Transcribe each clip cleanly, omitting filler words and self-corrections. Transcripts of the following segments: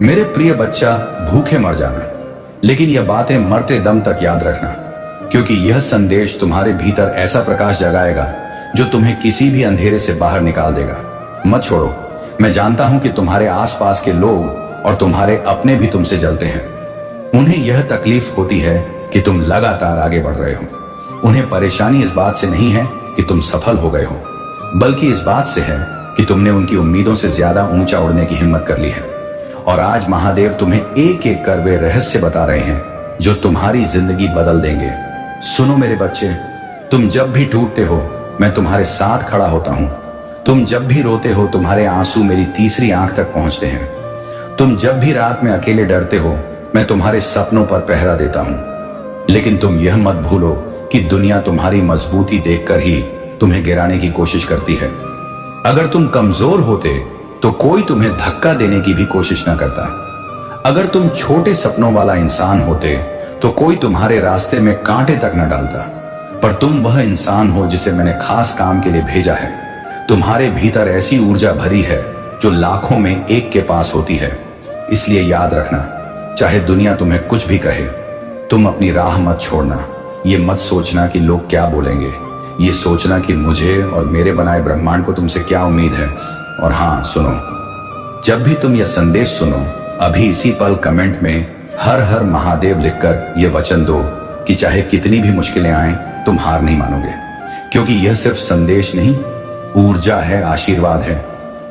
मेरे प्रिय बच्चा, भूखे मर जाना, लेकिन यह बातें मरते दम तक याद रखना, क्योंकि यह संदेश तुम्हारे भीतर ऐसा प्रकाश जगाएगा जो तुम्हें किसी भी अंधेरे से बाहर निकाल देगा। मत छोड़ो। मैं जानता हूं कि तुम्हारे आसपास के लोग और तुम्हारे अपने भी तुमसे जलते हैं। उन्हें यह तकलीफ होती है कि तुम लगातार आगे बढ़ रहे हो। उन्हें परेशानी इस बात से नहीं है कि तुम सफल हो गए हो, बल्कि इस बात से है कि तुमने उनकी उम्मीदों से ज्यादा ऊंचा उड़ने की हिम्मत कर ली है। और आज महादेव तुम्हें एक एक कर वे रहस्य बता रहे हैं जो तुम्हारी जिंदगी बदल देंगे। सुनो मेरे बच्चे, तुम जब भी टूटते हो मैं तुम्हारे साथ खड़ा होता हूं। तुम जब भी रोते हो तुम्हारे आंसू मेरी तीसरी आंख तक पहुंचते हैं। तुम जब भी रात में अकेले डरते हो मैं तुम्हारे सपनों पर पहरा देता हूं। लेकिन तुम यह मत भूलो कि दुनिया तुम्हारी मजबूती देखकर ही तुम्हें गिराने की कोशिश करती है। अगर तुम कमजोर होते तो कोई तुम्हें धक्का देने की भी कोशिश न करता। अगर तुम छोटे सपनों वाला इंसान होते तो कोई तुम्हारे रास्ते में कांटे तक न डालता। पर तुम वह इंसान हो जिसे मैंने खास काम के लिए भेजा है। तुम्हारे भीतर ऐसी ऊर्जा भरी है जो लाखों में एक के पास होती है। इसलिए याद रखना, चाहे दुनिया तुम्हें कुछ भी कहे, तुम अपनी राह मत छोड़ना। ये मत सोचना कि लोग क्या बोलेंगे, ये सोचना कि मुझे और मेरे बनाए ब्रह्मांड को तुमसे क्या उम्मीद है। और हाँ सुनो, जब भी तुम यह संदेश सुनो, अभी इसी पल कमेंट में हर हर महादेव लिखकर यह वचन दो कि चाहे कितनी भी मुश्किलें आए तुम हार नहीं मानोगे। क्योंकि यह सिर्फ संदेश नहीं, ऊर्जा है, आशीर्वाद है,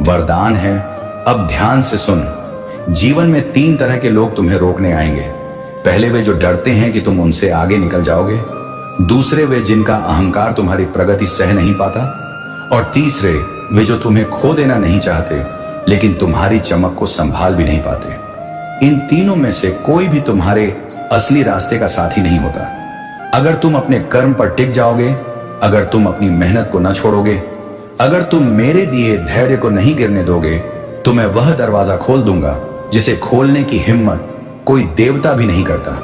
वरदान है। अब ध्यान से सुन। जीवन में 3 तरह के लोग तुम्हें रोकने आएंगे। पहले वे जो डरते हैं कि तुम उनसे आगे निकल जाओगे। दूसरे वे जिनका अहंकार तुम्हारी प्रगति सह नहीं पाता। और तीसरे वे जो तुम्हें खो देना नहीं चाहते लेकिन तुम्हारी चमक को संभाल भी नहीं पाते। इन तीनों में से कोई भी तुम्हारे असली रास्ते का साथी नहीं होता। अगर तुम अपने कर्म पर टिक जाओगे, अगर तुम अपनी मेहनत को न छोड़ोगे, अगर तुम मेरे दिए धैर्य को नहीं गिरने दोगे, तो मैं वह दरवाजा खोल दूंगा जिसे खोलने की हिम्मत कोई देवता भी नहीं करता।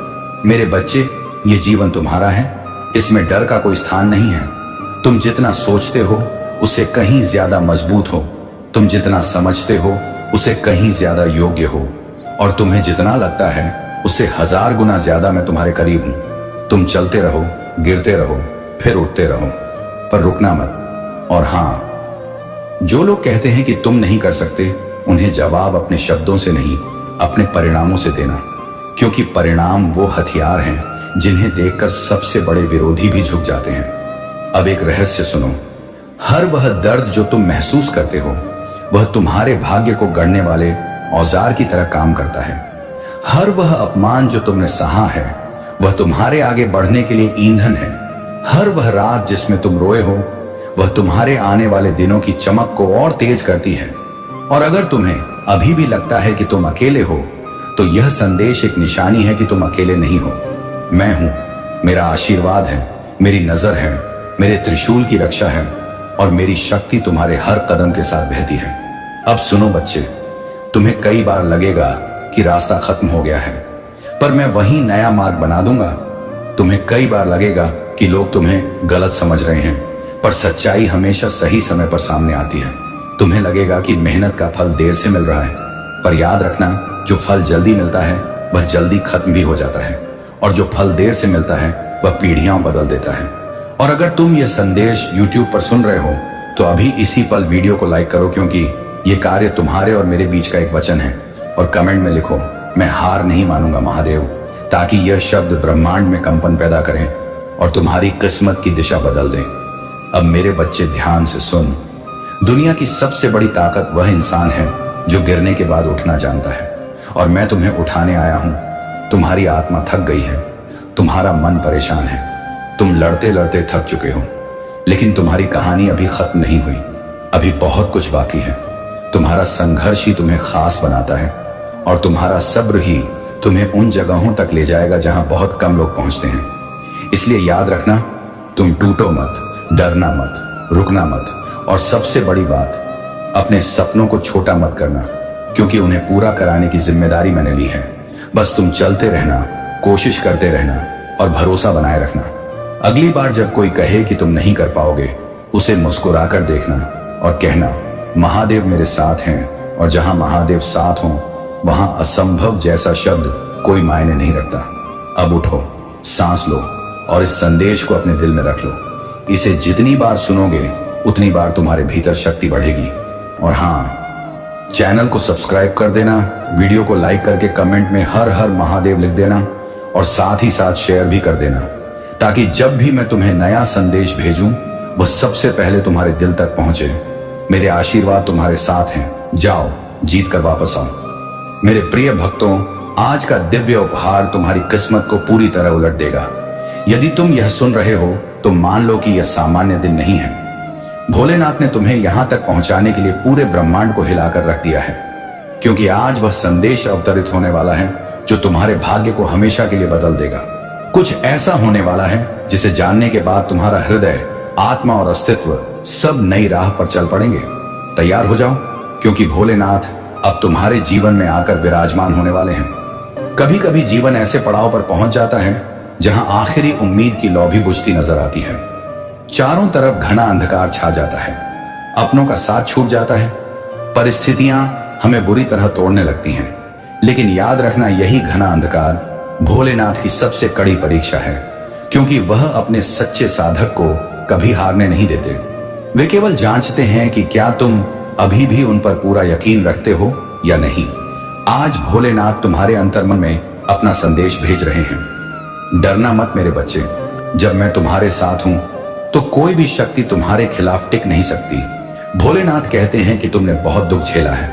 मेरे बच्चे, ये जीवन तुम्हारा है, इसमें डर का कोई स्थान नहीं है। तुम जितना सोचते हो उससे कहीं ज्यादा मजबूत हो। तुम जितना समझते हो उससे कहीं ज्यादा योग्य हो। और तुम्हें जितना लगता है उससे 1000 गुना ज्यादा मैं तुम्हारे करीब हूं। तुम चलते रहो, गिरते रहो, फिर उठते रहो, पर रुकना मत। और हाँ, जो लोग कहते हैं कि तुम नहीं कर सकते, उन्हें जवाब अपने शब्दों से नहीं, अपने परिणामों से देना। क्योंकि परिणाम वो हथियार हैं जिन्हें देखकर सबसे बड़े विरोधी भी झुक जाते हैं। अब एक रहस्य सुनो। हर वह दर्द जो तुम महसूस करते हो वह तुम्हारे भाग्य को गढ़ने वाले औजार की तरह काम करता है। हर वह अपमान जो तुमने सहा है वह तुम्हारे आगे बढ़ने के लिए ईंधन है। हर वह रात जिसमें तुम रोए हो वह तुम्हारे आने वाले दिनों की चमक को और तेज करती है। और अगर तुम्हें अभी भी लगता है कि तुम अकेले हो, तो यह संदेश एक निशानी है कि तुम अकेले नहीं हो। मैं हूं, मेरा आशीर्वाद है, मेरी नजर है, मेरे त्रिशूल की रक्षा है और मेरी शक्ति तुम्हारे हर कदम के साथ बहती है। अब सुनो बच्चे, तुम्हें कई बार लगेगा कि रास्ता खत्म हो गया है, पर मैं वही नया मार्ग बना दूंगा। तुम्हें कई बार लगेगा कि लोग तुम्हें गलत समझ रहे हैं, पर सच्चाई हमेशा सही समय पर सामने आती है। तुम्हें लगेगा कि मेहनत का फल देर से मिल रहा है, पर याद रखना, जो फल जल्दी मिलता है वह जल्दी खत्म भी हो जाता है, और जो फल देर से मिलता है वह पीढ़ियां बदल देता है। और अगर तुम यह संदेश YouTube पर सुन रहे हो तो अभी इसी पल वीडियो को लाइक करो, क्योंकि यह कार्य तुम्हारे और मेरे बीच का एक वचन है। और कमेंट में लिखो, मैं हार नहीं मानूंगा महादेव, ताकि यह शब्द ब्रह्मांड में कंपन पैदा करें और तुम्हारी किस्मत की दिशा बदल दें। अब मेरे बच्चे ध्यान से सुन। दुनिया की सबसे बड़ी ताकत वह इंसान है जो गिरने के बाद उठना जानता है। और मैं तुम्हें उठाने आया हूं। तुम्हारी आत्मा थक गई है, तुम्हारा मन परेशान है, तुम लड़ते लड़ते थक चुके हो, लेकिन तुम्हारी कहानी अभी खत्म नहीं हुई। अभी बहुत कुछ बाकी है। तुम्हारा संघर्ष ही तुम्हें खास बनाता है, और तुम्हारा सब्र ही तुम्हें उन जगहों तक ले जाएगा जहां बहुत कम लोग पहुंचते हैं। इसलिए याद रखना, तुम टूटो मत, डरना मत, रुकना मत, और सबसे बड़ी बात, अपने सपनों को छोटा मत करना, क्योंकि उन्हें पूरा कराने की जिम्मेदारी मैंने ली है। बस तुम चलते रहना, कोशिश करते रहना और भरोसा बनाए रखना। अगली बार जब कोई कहे कि तुम नहीं कर पाओगे, उसे मुस्कुराकर देखना और कहना, महादेव मेरे साथ हैं, और जहां महादेव साथ हों वहां असंभव जैसा शब्द कोई मायने नहीं रखता। अब उठो, सांस लो और इस संदेश को अपने दिल में रख लो। इसे जितनी बार सुनोगे उतनी बार तुम्हारे भीतर शक्ति बढ़ेगी। और हाँ, चैनल को सब्सक्राइब कर देना, वीडियो को लाइक करके कमेंट में हर हर महादेव लिख देना और साथ ही साथ शेयर भी कर देना, ताकि जब भी मैं तुम्हें नया संदेश भेजूं वह सबसे पहले तुम्हारे दिल तक पहुंचे। मेरे आशीर्वाद तुम्हारे साथ हैं। जाओ, जीत कर वापस आओ। मेरे प्रिय भक्तों, आज का दिव्य उपहार तुम्हारी किस्मत को पूरी तरह उलट देगा। यदि तुम यह सुन रहे हो तो मान लो कि यह सामान्य दिन नहीं है। भोलेनाथ ने तुम्हें यहां तक पहुंचाने के लिए पूरे ब्रह्मांड को हिलाकर रख दिया है, क्योंकि आज वह संदेश अवतरित होने वाला है जो तुम्हारे भाग्य को हमेशा के लिए बदल देगा। कुछ ऐसा होने वाला है जिसे जानने के बाद तुम्हारा हृदय, आत्मा और अस्तित्व सब नई राह पर चल पड़ेंगे। तैयार हो जाओ, क्योंकि भोलेनाथ अब तुम्हारे जीवन में आकर विराजमान होने वाले हैं। कभी कभी जीवन ऐसे पड़ाव पर पहुंच जाता है जहां आखिरी उम्मीद की लौ भी बुझती नजर आती है। चारों तरफ घना अंधकार छा जाता है, अपनों का साथ छूट जाता है, परिस्थितियां हमें बुरी तरह तोड़ने लगती हैं। लेकिन याद रखना, यही घना अंधकार भोलेनाथ की सबसे कड़ी परीक्षा है, क्योंकि वह अपने सच्चे साधक को कभी हारने नहीं देते। वे केवल जांचते हैं कि क्या तुम अभी भी उन पर पूरा यकीन रखते हो या नहीं। आज भोलेनाथ तुम्हारे अंतर्मन में अपना संदेश भेज रहे हैं। डरना मत मेरे बच्चे, जब मैं तुम्हारे साथ हूं तो कोई भी शक्ति तुम्हारे खिलाफ टिक नहीं सकती। भोलेनाथ कहते हैं कि तुमने बहुत दुख झेला है,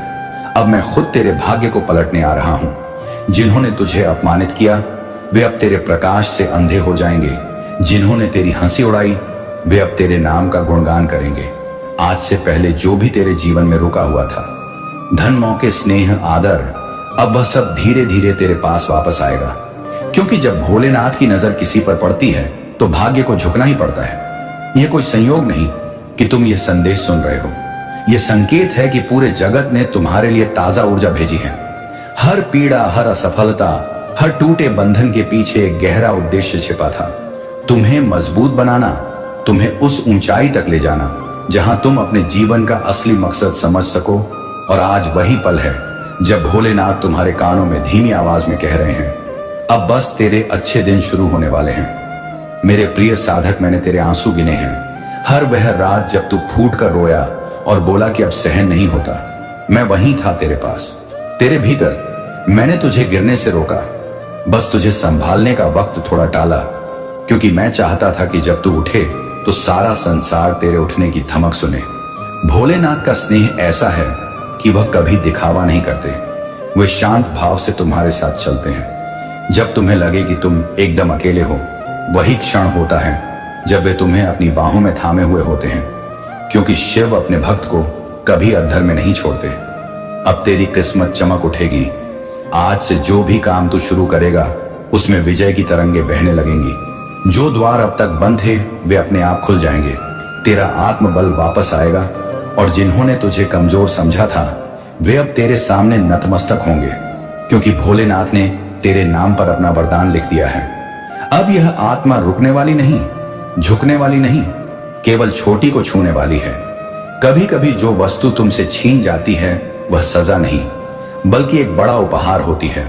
अब मैं खुद तेरे भाग्य को पलटने आ रहा हूं। जिन्होंने तुझे अपमानित किया वे अब तेरे प्रकाश से अंधे हो जाएंगे। जिन्होंने तेरी हंसी उड़ाई वे अब तेरे नाम का गुणगान करेंगे। आज से पहले जो भी तेरे जीवन में रुका हुआ था, धन, मौके, स्नेह, आदर, अब वह सब धीरे धीरे तेरे पास वापस आएगा। क्योंकि जब भोलेनाथ की नजर किसी पर पड़ती है तो भाग्य को झुकना ही पड़ता है। यह कोई संयोग नहीं कि तुम यह संदेश सुन रहे हो, यह संकेत है कि पूरे जगत ने तुम्हारे लिए ताजा ऊर्जा भेजी है। हर पीड़ा, हर असफलता, हर टूटे बंधन के पीछे एक गहरा उद्देश्य छिपा था। तुम्हें मजबूत बनाना, तुम्हें उस ऊंचाई तक ले जाना जहां तुम अपने जीवन का असली मकसद समझ सको। और आज वही पल है जब भोलेनाथ तुम्हारे कानों में धीमी आवाज में कह रहे हैं, अब बस तेरे अच्छे दिन शुरू होने वाले हैं। मेरे प्रिय साधक, मैंने तेरे आंसू गिने हैं। हर वह रात जब तू फूट कर रोया और बोला कि अब सहन नहीं होता, मैं वहीं था तेरे पास, तेरे भीतर। मैंने तुझे गिरने से रोका, बस तुझे संभालने का वक्त थोड़ा टाला, क्योंकि मैं चाहता था कि जब तू उठे तो सारा संसार तेरे उठने की धमक सुने। भोलेनाथ का स्नेह ऐसा है कि वह कभी दिखावा नहीं करते। वे शांत भाव से तुम्हारे साथ चलते हैं। जब तुम्हें लगे कि तुम एकदम अकेले हो, वही क्षण होता है जब वे तुम्हें अपनी बाहों में थामे हुए होते हैं, क्योंकि शिव अपने भक्त को कभी अधर में नहीं छोड़ते। अब तेरी किस्मत चमक उठेगी। आज से जो भी काम तू शुरू करेगा उसमें विजय की तरंगे बहने लगेंगी। जो द्वार अब तक बंद थे वे अपने आप खुल जाएंगे। तेरा आत्मबल वापस आएगा और जिन्होंने तुझे कमजोर समझा था वे अब तेरे सामने नतमस्तक होंगे, क्योंकि भोलेनाथ ने तेरे नाम पर अपना वरदान लिख दिया है। अब यह आत्मा रुकने वाली नहीं, झुकने वाली नहीं, केवल छोटी को छूने वाली है। कभी कभी जो वस्तु तुमसे छीन जाती है वह सजा नहीं बल्कि एक बड़ा उपहार होती है।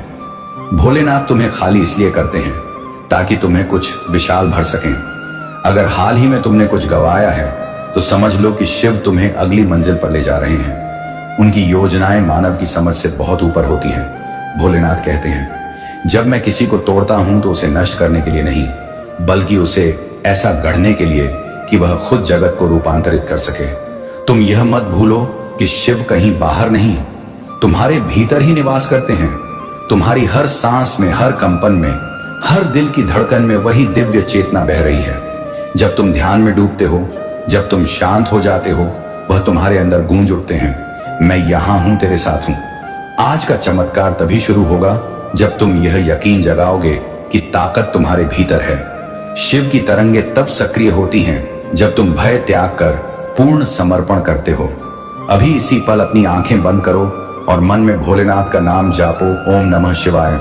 भोलेनाथ तुम्हें खाली इसलिए करते हैं ताकि तुम्हें कुछ विशाल भर सकें। अगर हाल ही में तुमने कुछ गवाया है तो समझ लो कि शिव तुम्हें अगली मंजिल पर ले जा रहे हैं। उनकी योजनाएं मानव की समझ से बहुत ऊपर होती हैं। भोलेनाथ कहते हैं, जब मैं किसी को तोड़ता हूं तो उसे नष्ट करने के लिए नहीं, बल्कि उसे ऐसा गढ़ने के लिए कि वह खुद जगत को रूपांतरित कर सके। तुम यह मत भूलो कि शिव कहीं बाहर नहीं, तुम्हारे भीतर ही निवास करते हैं। तुम्हारी हर सांस में, हर कंपन में, हर दिल की धड़कन में वही दिव्य चेतना बह रही है। जब तुम ध्यान में डूबते हो, जब तुम शांत हो जाते हो, वह तुम्हारे अंदर गूंज उठते हैं, मैं यहां हूं, तेरे साथ हूं। आज का चमत्कार तभी शुरू होगा जब तुम यह यकीन जगाओगे कि ताकत तुम्हारे भीतर है। शिव की तरंगे तब सक्रिय होती हैं जब तुम भय त्याग कर पूर्ण समर्पण करते हो। अभी इसी पल अपनी आंखें बंद करो और मन में भोलेनाथ का नाम जापो, ओम नमः शिवाय।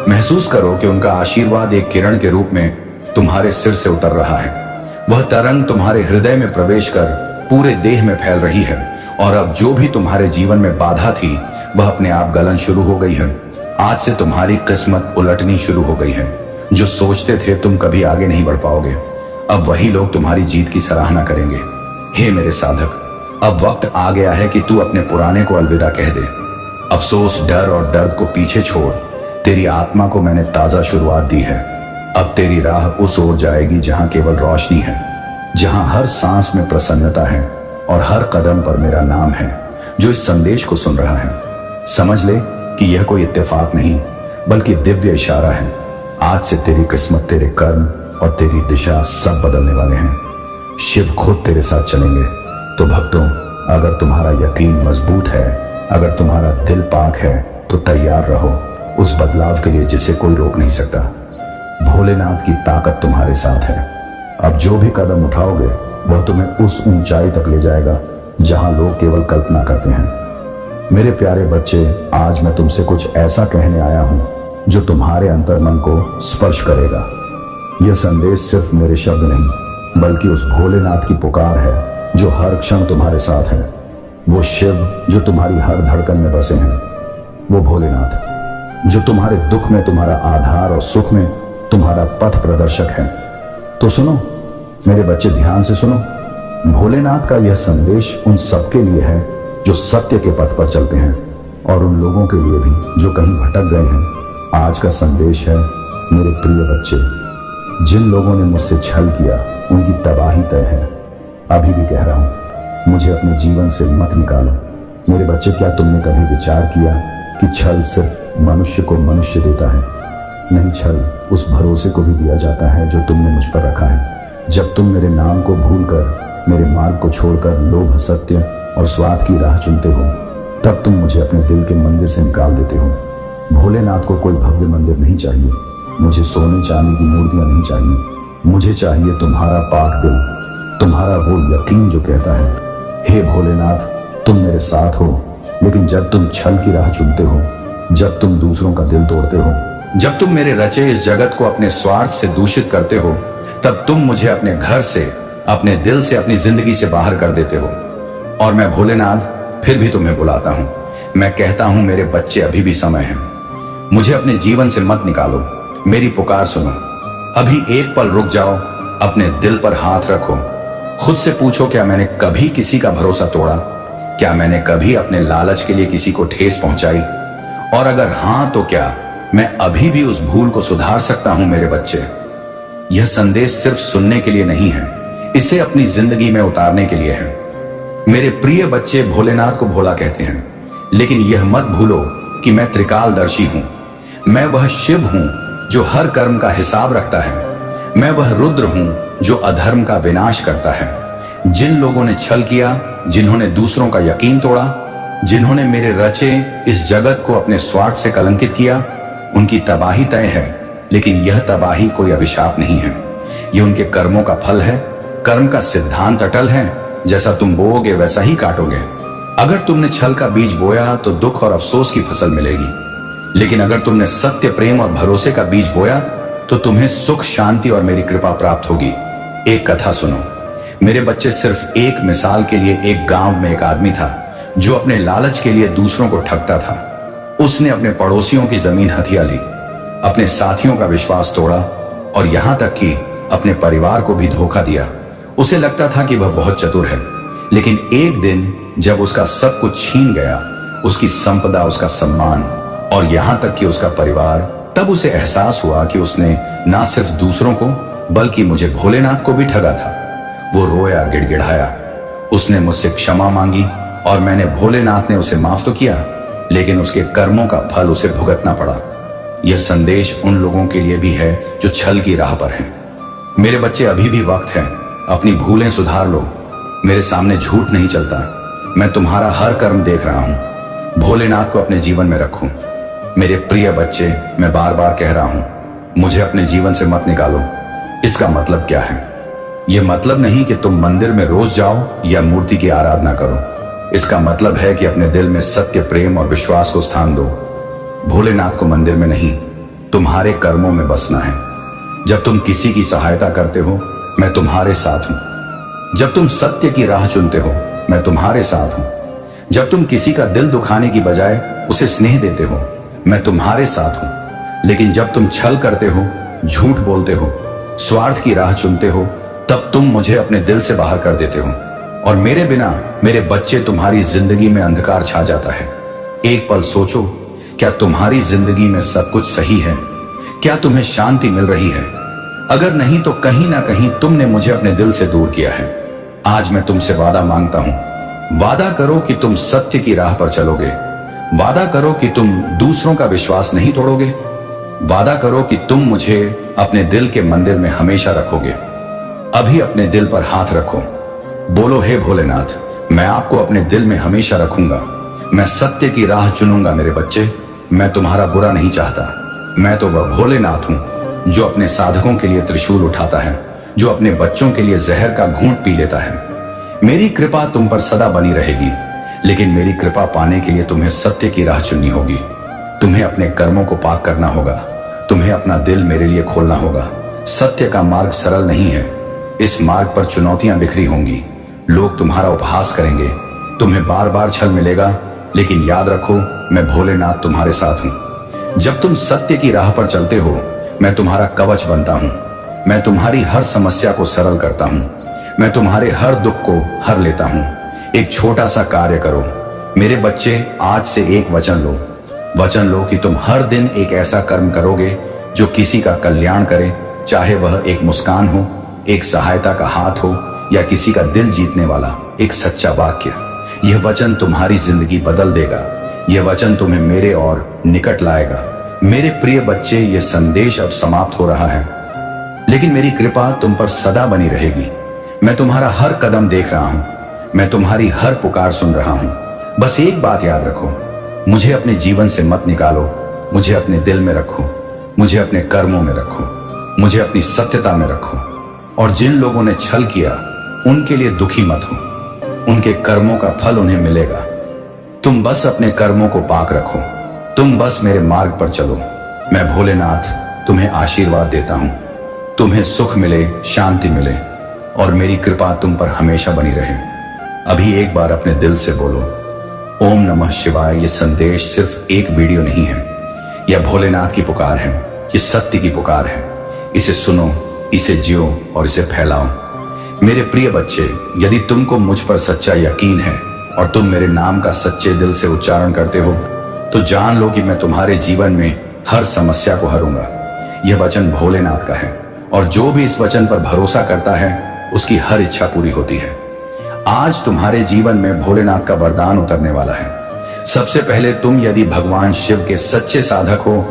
महसूस करो कि उनका आशीर्वाद एक किरण के रूप में तुम्हारे सिर से उतर रहा है। वह तरंग तुम्हारे हृदय में प्रवेश कर पूरे देह में फैल रही है और अब जो भी तुम्हारे जीवन में बाधा थी वह अपने आप गलन शुरू हो गई है। आज से तुम्हारी किस्मत उलटनी शुरू हो गई है। जो सोचते थे तुम कभी आगे नहीं बढ़ पाओगे, अब वही लोग तुम्हारी जीत की सराहना करेंगे। हे मेरे साधक, अब वक्त आ गया है कि तू अपने पुराने को अलविदा कह दे। अफसोस, डर और दर्द को पीछे छोड़। तेरी आत्मा को मैंने ताजा शुरुआत दी है। अब तेरी राह उस ओर जाएगी जहां केवल रोशनी है, जहां हर सांस में प्रसन्नता है और हर कदम पर मेरा नाम है। जो इस संदेश को सुन रहा है, समझ ले कि यह कोई इत्तेफाक नहीं बल्कि दिव्य इशारा है। आज से तेरी किस्मत, तेरे कर्म और तेरी दिशा सब बदलने वाले हैं। शिव खुद तेरे साथ चलेंगे। तो भक्तों, अगर तुम्हारा यकीन मजबूत है, अगर तुम्हारा दिल पाक है, तो तैयार रहो उस बदलाव के लिए जिसे कोई रोक नहीं सकता। भोलेनाथ की ताकत तुम्हारे साथ है। अब जो भी कदम उठाओगे वह तुम्हें उस ऊंचाई तक ले जाएगा जहां लोग केवल कल्पना करते हैं। मेरे प्यारे बच्चे, आज मैं तुमसे कुछ ऐसा कहने आया हूं जो तुम्हारे अंतर्मन को स्पर्श करेगा। यह संदेश सिर्फ मेरे शब्द नहीं बल्कि उस भोलेनाथ की पुकार है जो हर क्षण तुम्हारे साथ है। वो शिव जो तुम्हारी हर धड़कन में बसे हैं, वो भोलेनाथ जो तुम्हारे दुख में तुम्हारा आधार और सुख में तुम्हारा पथ प्रदर्शक है। तो सुनो मेरे बच्चे, ध्यान से सुनो। भोलेनाथ का यह संदेश उन सबके लिए है जो सत्य के पथ पर चलते हैं और उन लोगों के लिए भी जो कहीं भटक गए हैं। आज का संदेश है, मेरे प्रिय बच्चे, जिन लोगों ने मुझसे छल किया उनकी तबाही तय है। अभी भी कह रहा हूं, मुझे अपने जीवन से मत निकालो। मेरे बच्चे, क्या तुमने कभी विचार किया कि छल सिर्फ मनुष्य को मनुष्य देता है? नहीं, छल उस भरोसे को भी दिया जाता है जो तुमने मुझ पर रखा है। जब तुम मेरे नाम को भूलकर, मेरे मार्ग को छोड़कर लोभ, सत्य और स्वार्थ की राह चुनते हो, तब तुम मुझे अपने दिल के मंदिर से निकाल देते हो। भोलेनाथ को कोई भव्य मंदिर नहीं चाहिए, मुझे सोने चांदी की मूर्तियां नहीं चाहिए। मुझे चाहिए तुम्हारा पाक दिल, तुम्हारा वो यकीन जो कहता है, हे भोलेनाथ, तुम मेरे साथ हो। लेकिन जब तुम छल की राह चुनते हो, जब तुम दूसरों का दिल तोड़ते हो, जब तुम मेरे रचे इस जगत को अपने स्वार्थ से दूषित करते हो, तब तुम मुझे अपने घर से, अपने दिल से, अपनी जिंदगी से बाहर कर देते हो। और मैं भोलेनाथ फिर भी तुम्हें बुलाता हूं। मैं कहता हूं, मेरे बच्चे, अभी भी समय है। मुझे अपने जीवन से मत निकालो। मेरी पुकार सुनो। अभी एक पल रुक जाओ, अपने दिल पर हाथ रखो। खुद से पूछो, क्या मैंने कभी किसी का भरोसा तोड़ा? क्या मैंने कभी अपने लालच के लिए किसी को ठेस पहुंचाई? और अगर हां, तो क्या मैं अभी भी उस भूल को सुधार सकता हूं? मेरे बच्चे, यह संदेश सिर्फ सुनने के लिए नहीं है, इसे अपनी जिंदगी में उतारने के लिए है। मेरे प्रिय बच्चे, भोलेनाथ को भोला कहते हैं, लेकिन यह मत भूलो कि मैं त्रिकालदर्शी हूं। मैं वह शिव हूं जो हर कर्म का हिसाब रखता है। मैं वह रुद्र हूं जो अधर्म का विनाश करता है। जिन लोगों ने छल किया, जिन्होंने दूसरों का यकीन तोड़ा, जिन्होंने मेरे रचे इस जगत को अपने स्वार्थ से कलंकित किया, उनकी तबाही तय है। लेकिन यह तबाही कोई अभिशाप नहीं है, यह उनके कर्मों का फल है। कर्म का सिद्धांत अटल है, जैसा तुम बोओगे वैसा ही काटोगे। अगर तुमने छल का बीज बोया तो दुख और अफसोस की फसल मिलेगी, लेकिन अगर तुमने सत्य, प्रेम और भरोसे का बीज बोया तो तुम्हें सुख, शांति और मेरी कृपा प्राप्त होगी। एक कथा सुनो मेरे बच्चे। सिर्फ एक मिसाल के लिए, एक गांव में एक आदमी था जो अपने लालच के लिए दूसरों को ठगता था। उसने अपने पड़ोसियों की जमीन हथिया ली, अपने साथियों का विश्वास तोड़ा और यहां तक कि अपने परिवार को भी धोखा दिया। उसे लगता था कि वह बहुत चतुर है, लेकिन एक दिन जब उसका सब कुछ छीन गया, उसकी संपदा, उसका सम्मान और यहां तक कि उसका परिवार, तब उसे एहसास हुआ कि उसने ना सिर्फ दूसरों को बल्कि मुझे, भोलेनाथ को भी ठगा था। वो रोया, गिड़गिड़ाया। उसने मुझसे क्षमा मांगी और मैंने, भोलेनाथ ने उसे माफ तो किया, लेकिन उसके कर्मों का फल उसे भुगतना पड़ा। यह संदेश उन लोगों के लिए भी है जो छल की राह पर हैं। मेरे बच्चे, अभी भी वक्त है, अपनी भूलें सुधार लो। मेरे सामने झूठ नहीं चलता। मैं तुम्हारा हर कर्म देख रहा हूं। भोलेनाथ को अपने जीवन में रखो। मेरे प्रिय बच्चे, मैं बार बार कह रहा हूं, मुझे अपने जीवन से मत निकालो। इसका मतलब क्या है? यह मतलब नहीं कि तुम मंदिर में रोज जाओ या मूर्ति की आराधना करो। इसका मतलब है कि अपने दिल में सत्य, प्रेम और विश्वास को स्थान दो। भोलेनाथ को मंदिर में नहीं, तुम्हारे कर्मों में बसना है। जब तुम किसी की सहायता करते हो, मैं तुम्हारे साथ हूं। जब तुम सत्य की राह चुनते हो, मैं तुम्हारे साथ हूं। जब तुम किसी का दिल दुखाने की बजाय उसे स्नेह देते हो, मैं तुम्हारे साथ हूं। लेकिन जब तुम छल करते हो, झूठ बोलते हो, स्वार्थ की राह चुनते हो, तब तुम मुझे अपने दिल से बाहर कर देते हो और मेरे बिना मेरे बच्चे तुम्हारी जिंदगी में अंधकार छा जाता है। एक पल सोचो, क्या तुम्हारी जिंदगी में सब कुछ सही है? क्या तुम्हें शांति मिल रही है? अगर नहीं तो कहीं ना कहीं तुमने मुझे अपने दिल से दूर किया है। आज मैं तुमसे वादा मांगता हूं। वादा करो कि तुम सत्य की राह पर चलोगे। वादा करो कि तुम दूसरों का विश्वास नहीं तोड़ोगे। वादा करो कि तुम मुझे अपने दिल के मंदिर में हमेशा रखोगे। अभी अपने दिल पर हाथ रखो, बोलो, हे भोलेनाथ, मैं आपको अपने दिल में हमेशा रखूंगा। मैं सत्य की राह चुनूंगा मेरे बच्चे। मैं तुम्हारा बुरा नहीं चाहता। मैं तो वह भोलेनाथ हूं जो अपने साधकों के लिए त्रिशूल उठाता है, जो अपने बच्चों के लिए जहर का घूंट पी लेता है। मेरी कृपा तुम पर सदा बनी रहेगी, लेकिन मेरी कृपा पाने के लिए तुम्हें सत्य की राह चुननी होगी। तुम्हें अपने कर्मों को पाक करना होगा। तुम्हें अपना दिल मेरे लिए खोलना होगा। सत्य का मार्ग सरल नहीं है। इस मार्ग पर चुनौतियां बिखरी होंगी। लोग तुम्हारा उपहास करेंगे, तुम्हें बार बार छल मिलेगा, लेकिन याद रखो, मैं भोलेनाथ तुम्हारे साथ हूं। जब तुम सत्य की राह पर चलते हो, मैं तुम्हारा कवच बनता हूं। मैं तुम्हारी हर समस्या को सरल करता हूं। मैं तुम्हारे हर दुख को हर लेता हूं। एक छोटा सा कार्य करो मेरे बच्चे। आज से एक वचन लो। वचन लो कि तुम हर दिन एक ऐसा कर्म करोगे जो किसी का कल्याण करे, चाहे वह एक मुस्कान हो, एक सहायता का हाथ हो, या किसी का दिल जीतने वाला एक सच्चा वाक्य। यह वचन तुम्हारी जिंदगी बदल देगा। यह वचन तुम्हें मेरे और निकट लाएगा। मेरे प्रिय बच्चे, यह संदेश अब समाप्त हो रहा है, लेकिन मेरी कृपा तुम पर सदा बनी रहेगी। मैं तुम्हारा हर कदम देख रहा हूं। मैं तुम्हारी हर पुकार सुन रहा हूं। बस एक बात याद रखो, मुझे अपने जीवन से मत निकालो। मुझे अपने दिल में रखो। मुझे अपने कर्मों में रखो। मुझे अपनी सत्यता में रखो। और जिन लोगों ने छल किया, उनके लिए दुखी मत हो। उनके कर्मों का फल उन्हें मिलेगा। तुम बस अपने कर्मों को पाक रखो। तुम बस मेरे मार्ग पर चलो। मैं भोलेनाथ तुम्हें आशीर्वाद देता हूं। तुम्हें सुख मिले, शांति मिले, और मेरी कृपा तुम पर हमेशा बनी रहे। अभी एक बार अपने दिल से बोलो, ओम नमः शिवाय। ये संदेश सिर्फ एक वीडियो नहीं है। यह भोलेनाथ की पुकार है। ये सत्य की पुकार है। इसे सुनो, इसे जियो और इसे फैलाओ। मेरे प्रिय बच्चे, यदि तुमको मुझ पर सच्चा यकीन है और तुम मेरे नाम का सच्चे दिल से उच्चारण करते हो, तो जान लो कि मैं तुम्हारे जीवन में हर समस्या को हरूंगा। यह वचन भोलेनाथ का है, और जो भी इस वचन पर भरोसा करता है, उसकी हर इच्छा पूरी होती है। आज तुम्हारे जीवन में भोलेनाथ का वरदान उतरने वाला है। सबसे पहले, तुम यदि भगवान शिव के सच्चे साधक हो,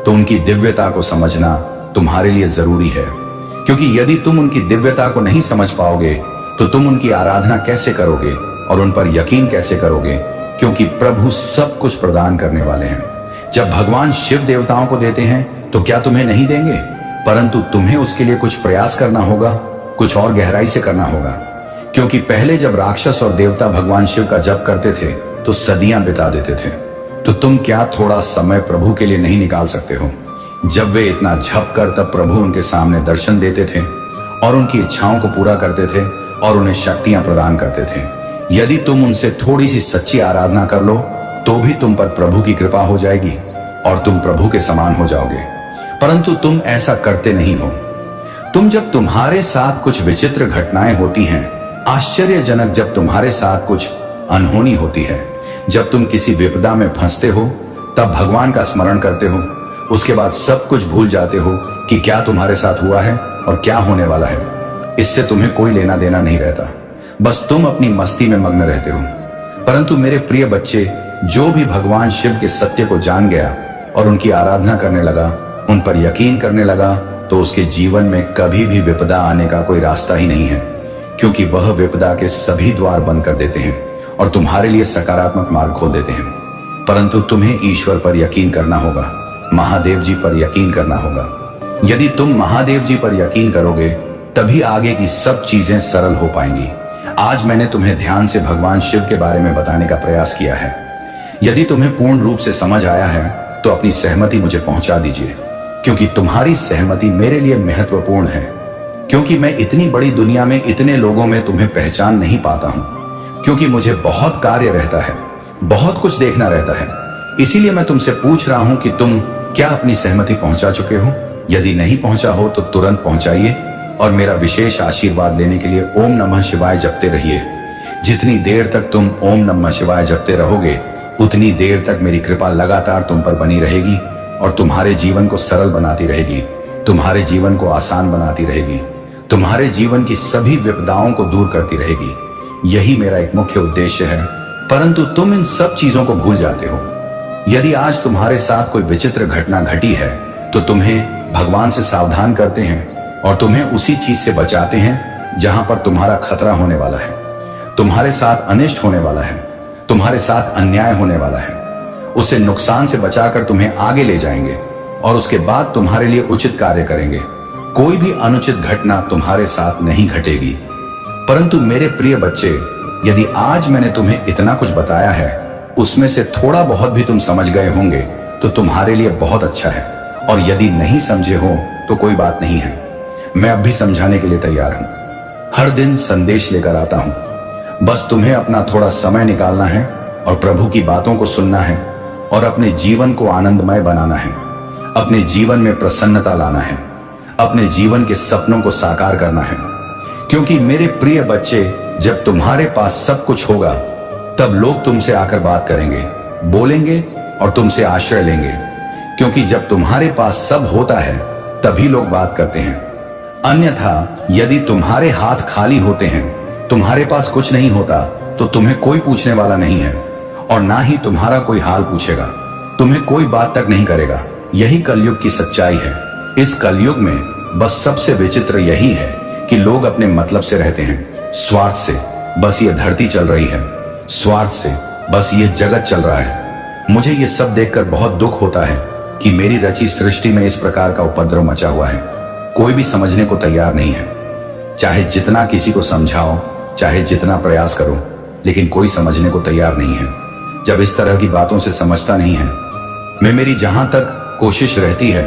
तो उनकी दिव्यता को समझना तुम्हारे लिए जरूरी है। क्योंकि यदि तुम उनकी दिव्यता को नहीं समझ पाओगे, तो तुम उनकी आराधना कैसे करोगे और उन पर यकीन कैसे करोगे? क्योंकि प्रभु सब कुछ प्रदान करने वाले हैं। जब भगवान शिव देवताओं को देते हैं, तो क्या तुम्हें नहीं देंगे? परंतु तुम्हें उसके लिए कुछ प्रयास करना होगा, कुछ और गहराई से करना होगा। क्योंकि पहले जब राक्षस और देवता भगवान शिव का जप करते थे, तो सदियां बिता देते थे। तो तुम क्या थोड़ा समय प्रभु के लिए नहीं निकाल सकते हो? जब वे इतना झप कर तब प्रभु उनके सामने दर्शन देते थे और उनकी इच्छाओं को पूरा करते थे और उन्हें शक्तियां प्रदान करते थे। यदि तुम उनसे थोड़ी सी सच्ची आराधना कर लो, तो भी तुम पर प्रभु की कृपा हो जाएगी और तुम प्रभु के समान हो जाओगे। परंतु तुम ऐसा करते नहीं हो। तुम जब तुम्हारे साथ कुछ विचित्र घटनाएं होती हैं, आश्चर्यजनक जब तुम्हारे साथ कुछ अनहोनी होती है, जब तुम किसी विपदा में फंसते हो, तब भगवान का स्मरण करते हो। उसके बाद सब कुछ भूल जाते हो कि क्या तुम्हारे साथ हुआ है और क्या होने वाला है। इससे तुम्हें कोई लेना देना नहीं रहता। बस तुम अपनी मस्ती में मग्न रहते हो। परंतु मेरे प्रिय बच्चे, जो भी भगवान शिव के सत्य को जान गया और उनकी आराधना करने लगा, उन पर यकीन करने लगा, तो उसके जीवन में कभी भी विपदा आने का कोई रास्ता ही नहीं है। क्योंकि वह विपदा के सभी द्वार बंद कर देते हैं और तुम्हारे लिए सकारात्मक मार्ग खोल देते हैं। परंतु तुम्हें ईश्वर पर यकीन करना होगा, महादेव जी पर यकीन करना होगा। यदि तुम महादेव जी पर यकीन करोगे, तभी आगे की सब चीजें सरल हो पाएंगी। आज मैंने तुम्हें ध्यान से भगवान शिव के बारे में बताने का प्रयास किया है। यदि तुम्हें पूर्ण रूप से समझ आया है, तो अपनी सहमति मुझे पहुंचा दीजिए, क्योंकि तुम्हारी सहमति मेरे लिए महत्वपूर्ण है। क्योंकि मैं इतनी बड़ी दुनिया में इतने लोगों में तुम्हें पहचान नहीं पाता हूं। क्योंकि मुझे बहुत कार्य रहता है, बहुत कुछ देखना रहता है। इसीलिए मैं तुमसे पूछ रहा हूं कि तुम क्या अपनी सहमति पहुंचा चुके हो? यदि नहीं पहुंचा हो तो तुरंत पहुंचाइए और मेरा विशेष आशीर्वाद लेने के लिए ओम नमः शिवाय जपते रहिए। जितनी देर तक तुम ओम नमः शिवाय जपते रहोगे उतनी देर तक मेरी कृपा लगातार तुम पर बनी रहेगी और तुम्हारे जीवन को सरल बनाती रहेगी, तुम्हारे जीवन को आसान बनाती रहेगी, तुम्हारे जीवन की सभी विपदाओं को दूर करती रहेगी। यही मेरा एक मुख्य उद्देश्य है, परंतु तुम इन सब चीजों को भूल जाते हो। यदि आज तुम्हारे साथ कोई विचित्र घटना घटी है तो तुम्हें भगवान से सावधान करते हैं और तुम्हें उसी चीज से बचाते हैं जहां पर तुम्हारा खतरा होने वाला है, तुम्हारे साथ अनिष्ट होने वाला है, तुम्हारे साथ अन्याय होने वाला है। उसे नुकसान से बचाकर तुम्हें आगे ले जाएंगे और उसके बाद तुम्हारे लिए उचित कार्य करेंगे। कोई भी अनुचित घटना तुम्हारे साथ नहीं घटेगी। परंतु मेरे प्रिय बच्चे, यदि आज मैंने तुम्हें इतना कुछ बताया है उसमें से थोड़ा बहुत भी तुम समझ गए होंगे तो तुम्हारे लिए बहुत अच्छा है, और यदि नहीं समझे हो तो कोई बात नहीं है, मैं अब भी समझाने के लिए तैयार हूं। हर दिन संदेश लेकर आता हूं, बस तुम्हें अपना थोड़ा समय निकालना है और प्रभु की बातों को सुनना है और अपने जीवन को आनंदमय बनाना है, अपने जीवन में प्रसन्नता लाना है, अपने जीवन के सपनों को साकार करना है। क्योंकि मेरे प्रिय बच्चे, जब तुम्हारे पास सब कुछ होगा तब लोग तुमसे आकर बात करेंगे, बोलेंगे और तुमसे आश्रय लेंगे। क्योंकि जब तुम्हारे पास सब होता है तभी लोग बात करते हैं। अन्यथा यदि तुम्हारे हाथ खाली होते हैं, तुम्हारे पास कुछ नहीं होता, तो तुम्हें कोई पूछने वाला नहीं है और ना ही तुम्हारा कोई हाल पूछेगा, तुम्हें कोई बात तक नहीं करेगा। यही कलयुग की सच्चाई है। इस कलयुग में बस सबसे विचित्र यही है कि लोग अपने मतलब से रहते हैं, स्वार्थ से। बस ये धरती चल रही है, स्वार्थ से बस ये जगत चल रहा है। मुझे ये सब देखकर बहुत दुख होता है कि मेरी रची सृष्टि में इस प्रकार का उपद्रव मचा हुआ है। कोई भी समझने को तैयार नहीं है। चाहे जितना किसी को समझाओ, चाहे जितना प्रयास करो, लेकिन कोई समझने को तैयार नहीं है। जब इस तरह की बातों से समझता नहीं है, मैं मेरी जहां तक कोशिश रहती है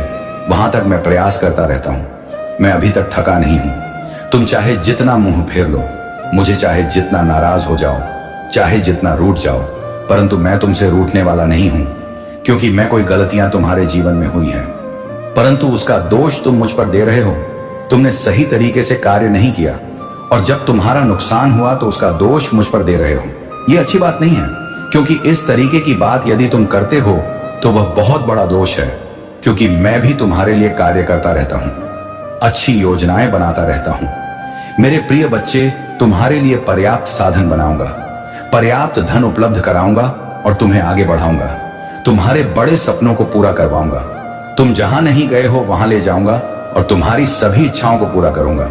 वहां तक मैं प्रयास करता रहता हूं। मैं अभी तक थका नहीं हूं। तुम चाहे जितना मुंह फेर लो, मुझे चाहे जितना नाराज हो जाओ, चाहे जितना रूठ जाओ, परंतु मैं तुमसे रूठने वाला नहीं हूं, क्योंकि मैं कोई गलतियां तुम्हारे जीवन में हुई हैं, परंतु उसका दोष तुम मुझ पर दे रहे हो। तुमने सही तरीके से कार्य नहीं किया और जब तुम्हारा नुकसान हुआ तो उसका दोष मुझ पर दे रहे हो। यह अच्छी बात नहीं है, क्योंकि इस तरीके की बात यदि तुम करते हो तो वह बहुत बड़ा दोष है। क्योंकि मैं भी तुम्हारे लिए कार्य करता रहता हूं, अच्छी योजनाएं बनाता रहता हूं। मेरे प्रिय बच्चे, तुम्हारे लिए पर्याप्त साधन बनाऊंगा, पर्याप्त धन उपलब्ध कराऊंगा और तुम्हें आगे बढ़ाऊंगा। तुम्हारे बड़े सपनों को पूरा करवाऊंगा। तुम जहां नहीं गए हो वहां ले जाऊंगा और तुम्हारी सभी इच्छाओं को पूरा करूंगा।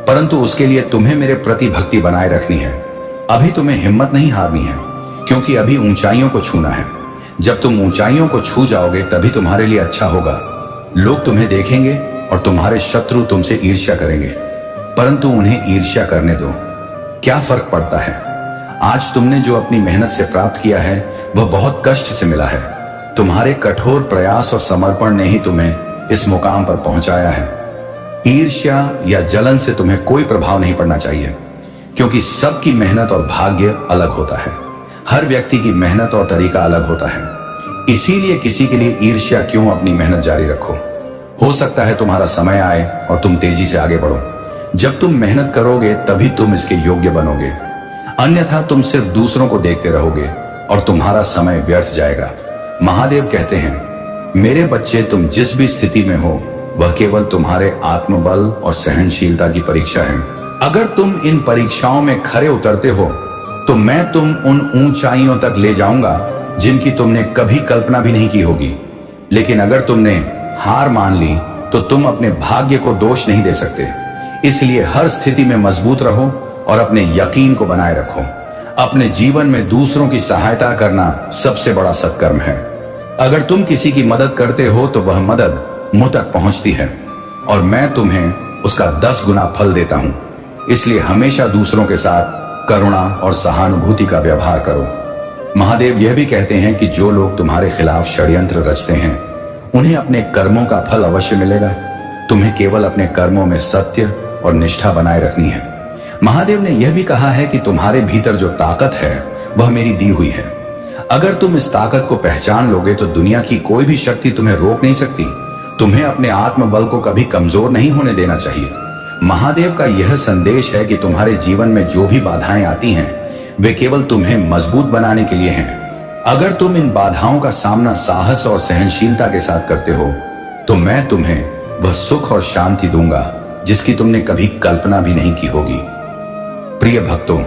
परंतु उसके लिए तुम्हें मेरे प्रति भक्ति बनाए रखनी है। अभी तुम्हें हिम्मत नहीं हारनी है, क्योंकि अभी ऊंचाइयों को छूना है। जब तुम ऊंचाइयों को छू जाओगे तभी तुम्हारे लिए अच्छा होगा। लोग तुम्हें देखेंगे और तुम्हारे शत्रु तुमसे ईर्ष्या करेंगे, परंतु उन्हें ईर्ष्या करने दो। क्या फर्क पड़ता है? आज तुमने जो अपनी मेहनत से प्राप्त किया है वह बहुत कष्ट से मिला है। तुम्हारे कठोर प्रयास और समर्पण ने ही तुम्हें इस मुकाम पर पहुंचाया है। ईर्ष्या या जलन से तुम्हें कोई प्रभाव नहीं पड़ना चाहिए, क्योंकि सबकी मेहनत और भाग्य अलग होता है। हर व्यक्ति की मेहनत और तरीका अलग होता है। इसीलिए किसी के लिए ईर्ष्या क्यों, अपनी मेहनत जारी रखो। हो सकता है तुम्हारा समय आए और तुम तेजी से आगे बढ़ो। जब तुम मेहनत करोगे तभी तुम इसके योग्य बनोगे, अन्यथा तुम सिर्फ दूसरों को देखते रहोगे और तुम्हारा समय व्यर्थ जाएगा। महादेव कहते हैं, मेरे बच्चे, तुम जिस भी स्थिति में हो वह केवल तुम्हारे आत्मबल और सहनशीलता की परीक्षा है। अगर तुम इन परीक्षाओं में खरे उतरते हो तो मैं तुम उन ऊंचाइयों तक ले जाऊंगा जिनकी तुमने कभी कल्पना भी नहीं की होगी। लेकिन अगर तुमने हार मान ली तो तुम अपने भाग्य को दोष नहीं दे सकते। इसलिए हर स्थिति में मजबूत रहो और अपने यकीन को बनाए रखो। अपने जीवन में दूसरों की सहायता करना सबसे बड़ा सत्कर्म है। अगर तुम किसी की मदद करते हो तो वह मदद मुझ तक पहुंचती है और मैं तुम्हें उसका 10 गुना फल देता हूं। इसलिए हमेशा दूसरों के साथ करुणा और सहानुभूति का व्यवहार करो। महादेव यह भी कहते हैं कि जो लोग तुम्हारे खिलाफ षड्यंत्र रचते हैं उन्हें अपने कर्मों का फल अवश्य मिलेगा। तुम्हें केवल अपने कर्मों में सत्य और निष्ठा बनाए रखनी है। महादेव ने यह भी कहा है कि तुम्हारे भीतर जो ताकत है वह मेरी दी हुई है। अगर तुम इस ताकत को पहचान लोगे तो दुनिया की कोई भी शक्ति तुम्हें रोक नहीं सकती। तुम्हें अपने आत्मबल को कभी कमजोर नहीं होने देना चाहिए। महादेव का यह संदेश है कि तुम्हारे जीवन में जो भी बाधाएं आती हैं वे केवल तुम्हें मजबूत बनाने के लिए हैं। अगर तुम इन बाधाओं का सामना साहस और सहनशीलता के साथ करते हो तो मैं तुम्हें वह सुख और शांति दूंगा जिसकी तुमने कभी कल्पना भी नहीं की होगी। प्रिय भक्तों,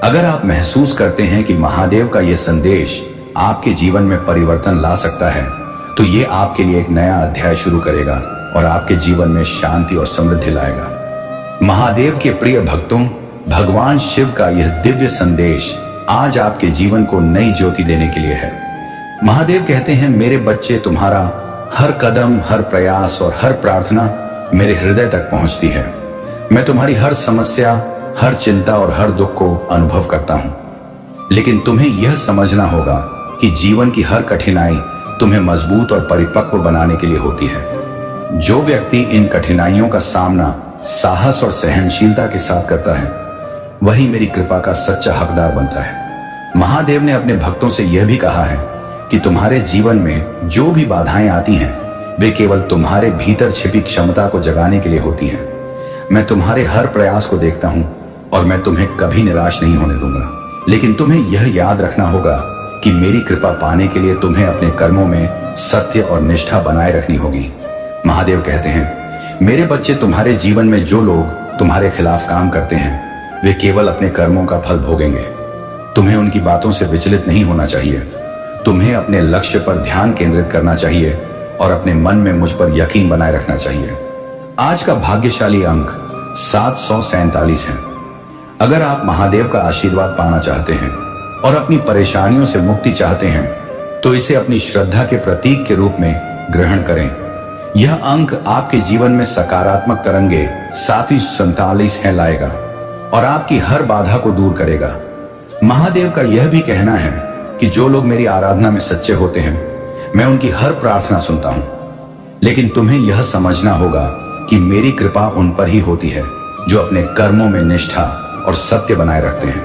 अगर आप महसूस करते हैं कि महादेव का यह संदेश आपके जीवन में परिवर्तन ला सकता है तो ये आपके लिए एक नया अध्याय शुरू करेगा और आपके जीवन में शांति और समृद्धि लाएगा। महादेव के प्रिय भक्तों, भगवान शिव का यह दिव्य संदेश आज आपके जीवन को नई ज्योति देने के लिए है। महादेव कहते हैं, मेरे बच्चे, तुम्हारा हर कदम, हर प्रयास और हर प्रार्थना मेरे हृदय तक पहुंचती है। मैं तुम्हारी हर समस्या, हर चिंता और हर दुख को अनुभव करता हूं। लेकिन तुम्हें यह समझना होगा कि जीवन की हर कठिनाई तुम्हें मजबूत और परिपक्व बनाने के लिए होती है। जो व्यक्ति इन कठिनाइयों का सामना साहस और सहनशीलता के साथ करता है वही मेरी कृपा का सच्चा हकदार बनता है। महादेव ने अपने भक्तों से यह भी कहा है कि तुम्हारे जीवन में जो भी बाधाएं आती हैं वे केवल तुम्हारे भीतर छिपी क्षमता को जगाने के लिए होती हैं। मैं तुम्हारे हर प्रयास को देखता हूं और मैं तुम्हें कभी निराश नहीं होने दूंगा। लेकिन तुम्हें यह याद रखना होगा कि मेरी कृपा पाने के लिए तुम्हें अपने कर्मों में सत्य और निष्ठा बनाए रखनी होगी। महादेव कहते हैं, मेरे बच्चे, तुम्हारे जीवन में जो लोग तुम्हारे खिलाफ काम करते हैं वे केवल अपने कर्मों का फल भोगेंगे। तुम्हें उनकी बातों से विचलित नहीं होना चाहिए। तुम्हें अपने लक्ष्य पर ध्यान केंद्रित करना चाहिए और अपने मन में मुझ पर यकीन बनाए रखना चाहिए। आज का भाग्यशाली अंक 747 है। अगर आप महादेव का आशीर्वाद पाना चाहते हैं और अपनी परेशानियों से मुक्ति चाहते हैं तो इसे अपनी श्रद्धा के प्रतीक के रूप में ग्रहण करें। यह अंक आपके जीवन में सकारात्मक तरंगे 747 है लाएगा और आपकी हर बाधा को दूर करेगा। महादेव का यह भी कहना है कि जो लोग मेरी आराधना में सच्चे होते हैं मैं उनकी हर प्रार्थना सुनता हूं। लेकिन तुम्हें यह समझना होगा कि मेरी कृपा उन पर ही होती है जो अपने कर्मों में निष्ठा और सत्य बनाए रखते हैं।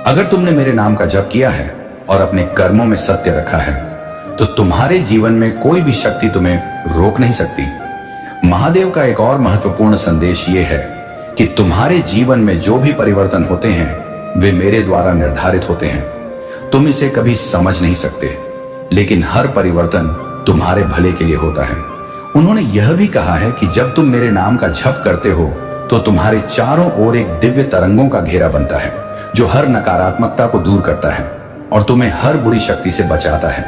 अगर तुमने मेरे नाम का जप किया है और अपने कर्मों में सत्य रखा है तो तुम्हारे जीवन में कोई भी शक्ति तुम्हें रोक नहीं सकती। महादेव का एक और महत्वपूर्ण संदेश यह है कि तुम्हारे जीवन में जो भी परिवर्तन होते हैं वे मेरे द्वारा निर्धारित होते हैं। तुम इसे कभी समझ नहीं सकते, लेकिन हर परिवर्तन तुम्हारे भले के लिए होता है। उन्होंने यह भी कहा है कि जब तुम मेरे नाम का जप करते हो तो तुम्हारे चारों ओर एक दिव्य तरंगों का घेरा बनता है जो हर नकारात्मकता को दूर करता है और तुम्हें हर बुरी शक्ति से बचाता है।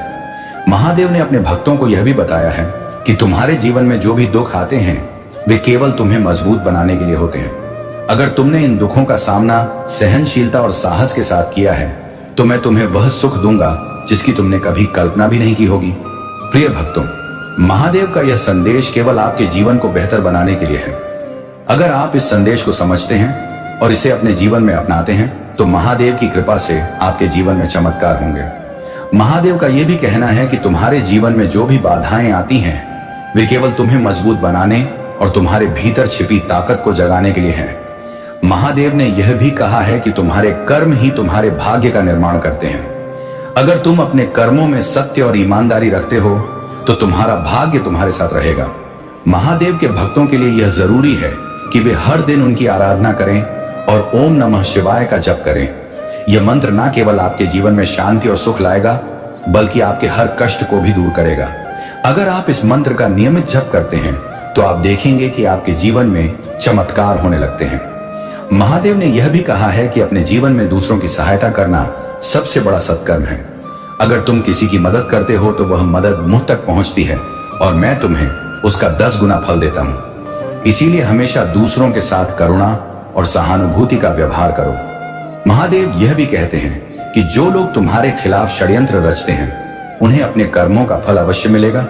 महादेव ने अपने भक्तों को यह भी बताया है कि तुम्हारे जीवन में जो भी दुख आते हैं वे केवल तुम्हें मजबूत बनाने के लिए होते हैं। अगर तुमने इन दुखों का सामना सहनशीलता और साहस के साथ किया है तो मैं तुम्हें वह सुख दूंगा जिसकी तुमने कभी कल्पना भी नहीं की होगी। प्रिय भक्तों, महादेव का यह संदेश केवल आपके जीवन को बेहतर बनाने के लिए है। अगर आप इस संदेश को समझते हैं और इसे अपने जीवन में अपनाते हैं तो महादेव की कृपा से आपके जीवन में चमत्कार होंगे। महादेव का यह भी कहना है कि तुम्हारे जीवन में जो भी बाधाएं आती हैं वे केवल तुम्हें मजबूत बनाने और तुम्हारे भीतर छिपी ताकत को जगाने के लिए हैं। महादेव ने यह भी कहा है कि तुम्हारे कर्म ही तुम्हारे भाग्य का निर्माण करते हैं। अगर तुम अपने कर्मों में सत्य और ईमानदारी रखते हो तो तुम्हारा भाग्य तुम्हारे साथ रहेगा। महादेव के भक्तों के लिए यह जरूरी है कि वे हर दिन उनकी आराधना करें और ओम नमः शिवाय का जप करें। यह मंत्र न केवल आपके जीवन में शांति और सुख लाएगा बल्कि आपके हर कष्ट को भी दूर करेगा। अगर आप इस मंत्र का नियमित जप करते हैं तो आप देखेंगे कि आपके जीवन में चमत्कार होने लगते हैं। महादेव ने यह भी कहा है कि अपने जीवन में दूसरों की सहायता करना सबसे बड़ा सत्कर्म है। अगर तुम किसी की मदद करते हो तो वह मदद मुझ तक पहुंचती है और मैं तुम्हें उसका 10 गुना फल देता हूं। इसीलिए हमेशा दूसरों के साथ करुणा और सहानुभूति का व्यवहार करो। महादेव यह भी कहते हैं कि जो लोग तुम्हारे खिलाफ षड्यंत्र रचते हैं उन्हें अपने कर्मों का फल अवश्य मिलेगा।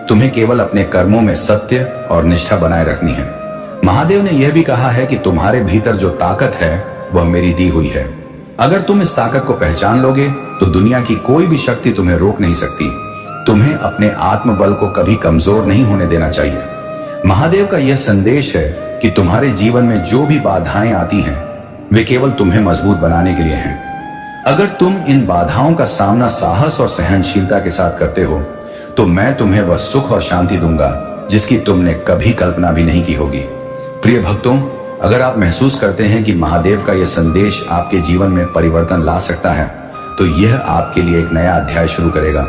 तुम्हें केवल अपने कर्मों में सत्य और निष्ठा बनाए रखनी है। महादेव ने यह भी कहा है कि तुम्हारे भीतर जो ताकत है वह मेरी दी हुई है। अगर तुम इस ताकत को पहचान लोगे तो दुनिया की कोई भी शक्ति तुम्हें रोक नहीं सकती। तुम्हें अपने आत्मबल को कभी कमजोर नहीं होने देना चाहिए। महादेव का यह संदेश है कि तुम्हारे जीवन में जो भी बाधाएं आती हैं वे केवल तुम्हें मजबूत बनाने के लिए हैं। अगर तुम इन बाधाओं का सामना साहस और सहनशीलता के साथ करते हो तो मैं तुम्हें वह सुख और शांति दूंगा जिसकी तुमने कभी कल्पना भी नहीं की होगी। प्रिय भक्तों, अगर आप महसूस करते हैं कि महादेव का यह संदेश आपके जीवन में परिवर्तन ला सकता है तो यह आपके लिए एक नया अध्याय शुरू करेगा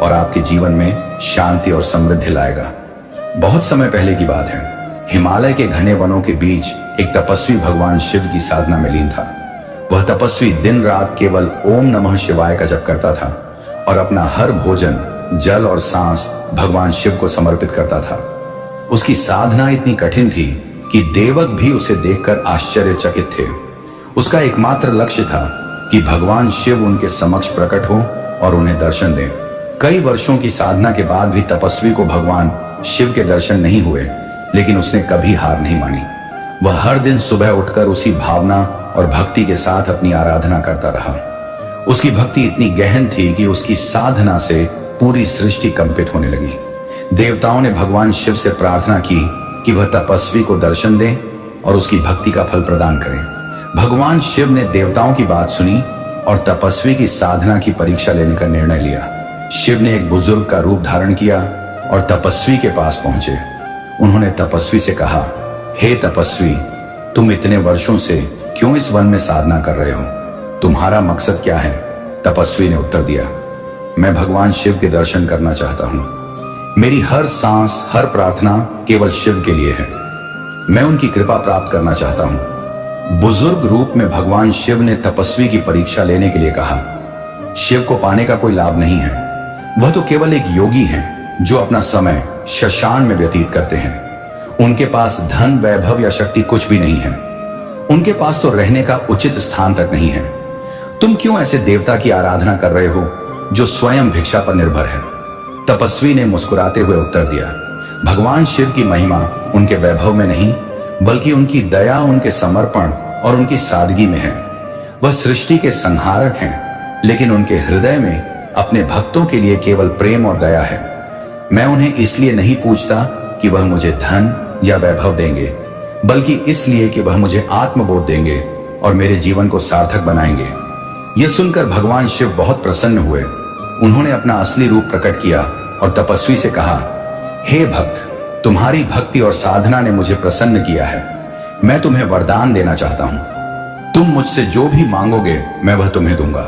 और आपके जीवन में शांति और समृद्धि लाएगा। बहुत समय पहले की बात है, हिमालय के घने वनों के बीच एक तपस्वी भगवान शिव की साधना में लीन था। वह तपस्वी दिन रात केवल ओम नमः शिवाय का जप करता था और अपना हर भोजन, जल और सांस भगवान शिव को समर्पित करता था। उसकी साधना इतनी कठिन थी कि देवक भी उसे देखकर आश्चर्यचकित थे। उसका एकमात्र लक्ष्य था कि भगवान शिव उनके समक्ष प्रकट हो और उन्हें दर्शन दें। कई वर्षों की साधना के बाद भी तपस्वी को भगवान शिव के दर्शन नहीं हुए, लेकिन उसने कभी हार नहीं मानी। वह हर दिन सुबह उठकर उसी भावना और भक्ति के साथ अपनी आराधना करता रहा। उसकी भक्ति इतनी गहन थी कि उसकी साधना से पूरी सृष्टि कंपित होने लगी। देवताओं ने भगवान शिव से प्रार्थना की कि वह तपस्वी को दर्शन दें और उसकी भक्ति का फल प्रदान करें। भगवान शिव ने देवताओं की बात सुनी और तपस्वी की साधना की परीक्षा लेने का निर्णय लिया। शिव ने एक बुजुर्ग का रूप धारण किया और तपस्वी के पास पहुंचे। उन्होंने तपस्वी से कहा, हे तपस्वी, तुम इतने वर्षों से क्यों इस वन में साधना कर रहे हो? तुम्हारा मकसद क्या है? तपस्वी ने उत्तर दिया, मैं भगवान शिव के दर्शन करना चाहता हूं। मेरी हर सांस, हर प्रार्थना केवल शिव के लिए है। मैं उनकी कृपा प्राप्त करना चाहता हूं। बुजुर्ग रूप में भगवान शिव ने तपस्वी की परीक्षा लेने के लिए कहा, शिव को पाने का कोई लाभ नहीं है। वह तो केवल एक योगी हैं जो अपना समय शशान में व्यतीत करते हैं। उनके पास धन, वैभव या शक्ति कुछ भी नहीं है। उनके पास तो रहने का उचित स्थान तक नहीं है। तुम क्यों ऐसे देवता की आराधना कर रहे हो जो स्वयं भिक्षा पर निर्भर है? तपस्वी ने मुस्कुराते हुए उत्तर दिया, भगवान शिव की महिमा उनके वैभव में नहीं बल्कि उनकी दया, उनके समर्पण और उनकी सादगी में है। वह सृष्टि के संहारक हैं, लेकिन उनके हृदय में अपने भक्तों के लिए केवल प्रेम और दया है। मैं उन्हें इसलिए नहीं पूछता कि वह मुझे धन या वैभव देंगे, बल्कि इसलिए कि वह मुझे आत्मबोध देंगे और मेरे जीवन को सार्थक बनाएंगे। यह सुनकर भगवान शिव बहुत प्रसन्न हुए। उन्होंने अपना असली रूप प्रकट किया और तपस्वी से कहा, हे भक्त, तुम्हारी भक्ति और साधना ने मुझे प्रसन्न किया है। मैं तुम्हें वरदान देना चाहता हूं। तुम मुझसे जो भी मांगोगे मैं वह तुम्हें दूंगा।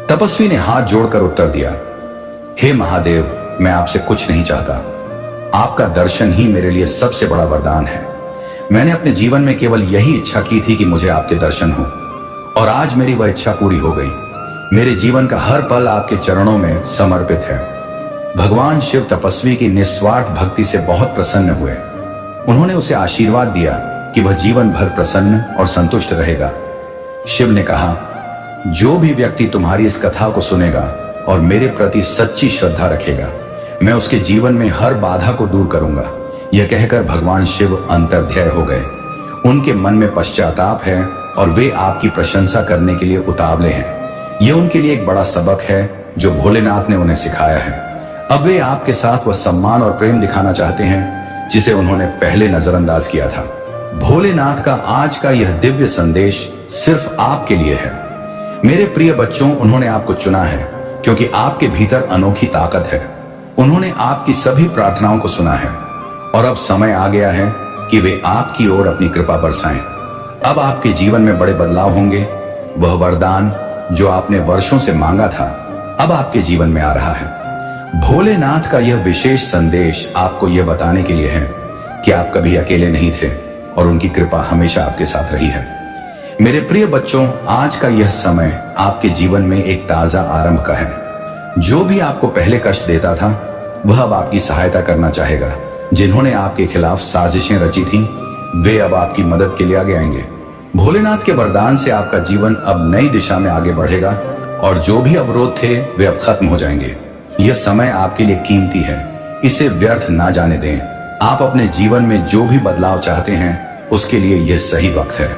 तपस्वी ने हाथ जोड़कर उत्तर दिया, हे महादेव, मैं आपसे कुछ नहीं चाहता। आपका दर्शन ही मेरे लिए सबसे बड़ा वरदान है। मैंने अपने जीवन में केवल यही इच्छा की थी कि मुझे आपके दर्शन हो, और आज मेरी वह इच्छा पूरी हो गई। मेरे जीवन का हर पल आपके चरणों में समर्पित है। भगवान शिव तपस्वी की निस्वार्थ भक्ति से बहुत प्रसन्न हुए। उन्होंने उसे आशीर्वाद दिया कि वह जीवन भर प्रसन्न और संतुष्ट रहेगा। शिव ने कहा, जो भी व्यक्ति तुम्हारी इस कथा को सुनेगा और मेरे प्रति सच्ची श्रद्धा रखेगा, मैं उसके जीवन में हर बाधा को दूर करूंगा। यह कहकर भगवान शिव अंतर्ध्याय हो गए। उनके मन में पश्चाताप है और वे आपकी प्रशंसा करने के लिए उतावले हैं। यह उनके लिए एक बड़ा सबक है जो भोलेनाथ ने उन्हें सिखाया है। अब वे आपके साथ वह सम्मान और प्रेम दिखाना चाहते हैं जिसे उन्होंने पहले नजरअंदाज किया था। भोलेनाथ का आज का यह दिव्य संदेश सिर्फ आपके लिए है। मेरे प्रिय बच्चों, उन्होंने आपको चुना है क्योंकि आपके भीतर अनोखी ताकत है। उन्होंने आपकी सभी प्रार्थनाओं को सुना है और अब समय आ गया है कि वे आपकी ओर अपनी कृपा बरसाएं। अब आपके जीवन में बड़े बदलाव होंगे। वह वरदान जो आपने वर्षों से मांगा था अब आपके जीवन में आ रहा है। भोलेनाथ का यह विशेष संदेश आपको यह बताने के लिए है कि आप कभी अकेले नहीं थे और उनकी कृपा हमेशा आपके साथ रही है। मेरे प्रिय बच्चों, आज का यह समय आपके जीवन में एक ताजा आरंभ का है। जो भी आपको पहले कष्ट देता था वह अब आपकी सहायता करना चाहेगा। जिन्होंने आपके खिलाफ साजिशें रची थीं, वे अब आपकी मदद के लिए आगे आएंगे। भोलेनाथ के वरदान से आपका जीवन अब नई दिशा में आगे बढ़ेगा और जो भी अवरोध थे वे अब खत्म हो जाएंगे। यह समय आपके लिए कीमती है, इसे व्यर्थ ना जाने दें। आप अपने जीवन में जो भी बदलाव चाहते हैं उसके लिए यह सही वक्त है।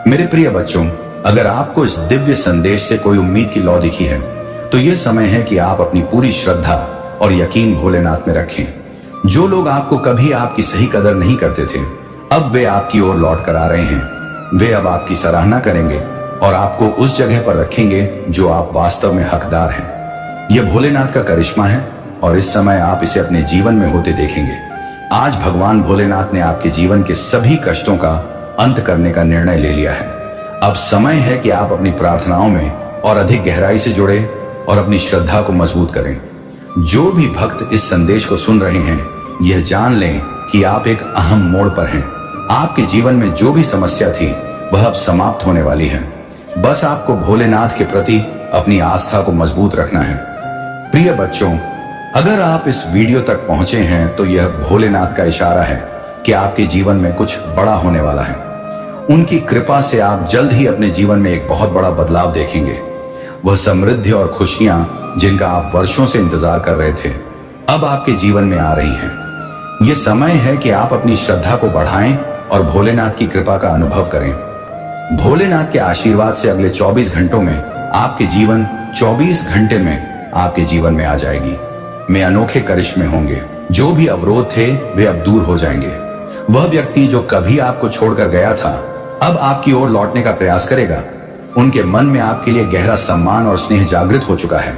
मेरे प्रिय बच्चों, अगर आपको इस दिव्य संदेश से कोई उम्मीद की लौ दिखी है तो यह समय है कि आप अपनी पूरी श्रद्धा और यकीन भोलेनाथ में रखें। जो लोग आपको कभी आपकी सही कदर नहीं करते थे, अब वे आपकी ओर लौट कर आ रहे हैं। वे अब आपकी सराहना करेंगे और आपको उस जगह पर रखेंगे जो आप वास्तव में हकदार हैं। यह भोलेनाथ का करिश्मा है और इस समय आप इसे अपने जीवन में होते देखेंगे। आज भगवान भोलेनाथ ने आपके जीवन के सभी कष्टों का अंत करने का निर्णय ले लिया है। अब समय है कि आप अपनी प्रार्थनाओं में और अधिक गहराई से जुड़े और अपनी श्रद्धा को मजबूत करें। जो भी भक्त इस संदेश को सुन रहे हैं, यह जान लें कि आप एक अहम मोड़ पर हैं। आपके जीवन में जो भी समस्या थी वह अब समाप्त होने वाली है। बस आपको भोलेनाथ के प्रति अपनी आस्था को मजबूत रखना है। प्रिय बच्चों, अगर आप इस वीडियो तक पहुंचे हैं तो यह भोलेनाथ का इशारा है कि आपके जीवन में कुछ बड़ा होने वाला है। उनकी कृपा से आप जल्द ही अपने जीवन में एक बहुत बड़ा बदलाव देखेंगे। वह समृद्धि और खुशियां जिनका आप वर्षों से इंतजार कर रहे थे, अब आपके जीवन में आ रही हैं। यह समय है कि आप अपनी श्रद्धा को बढ़ाएं और भोलेनाथ की कृपा का अनुभव करें। भोलेनाथ के आशीर्वाद से अगले 24 घंटों में आपके जीवन 24 घंटे में आपके जीवन में आ जाएगी। में अनोखे करिश्मे होंगे। जो भी अवरोध थे वे अब दूर हो जाएंगे। वह व्यक्ति जो कभी आपको छोड़कर गया था, अब आपकी ओर लौटने का प्रयास करेगा। उनके मन में आपके लिए गहरा सम्मान और स्नेह जागृत हो चुका है।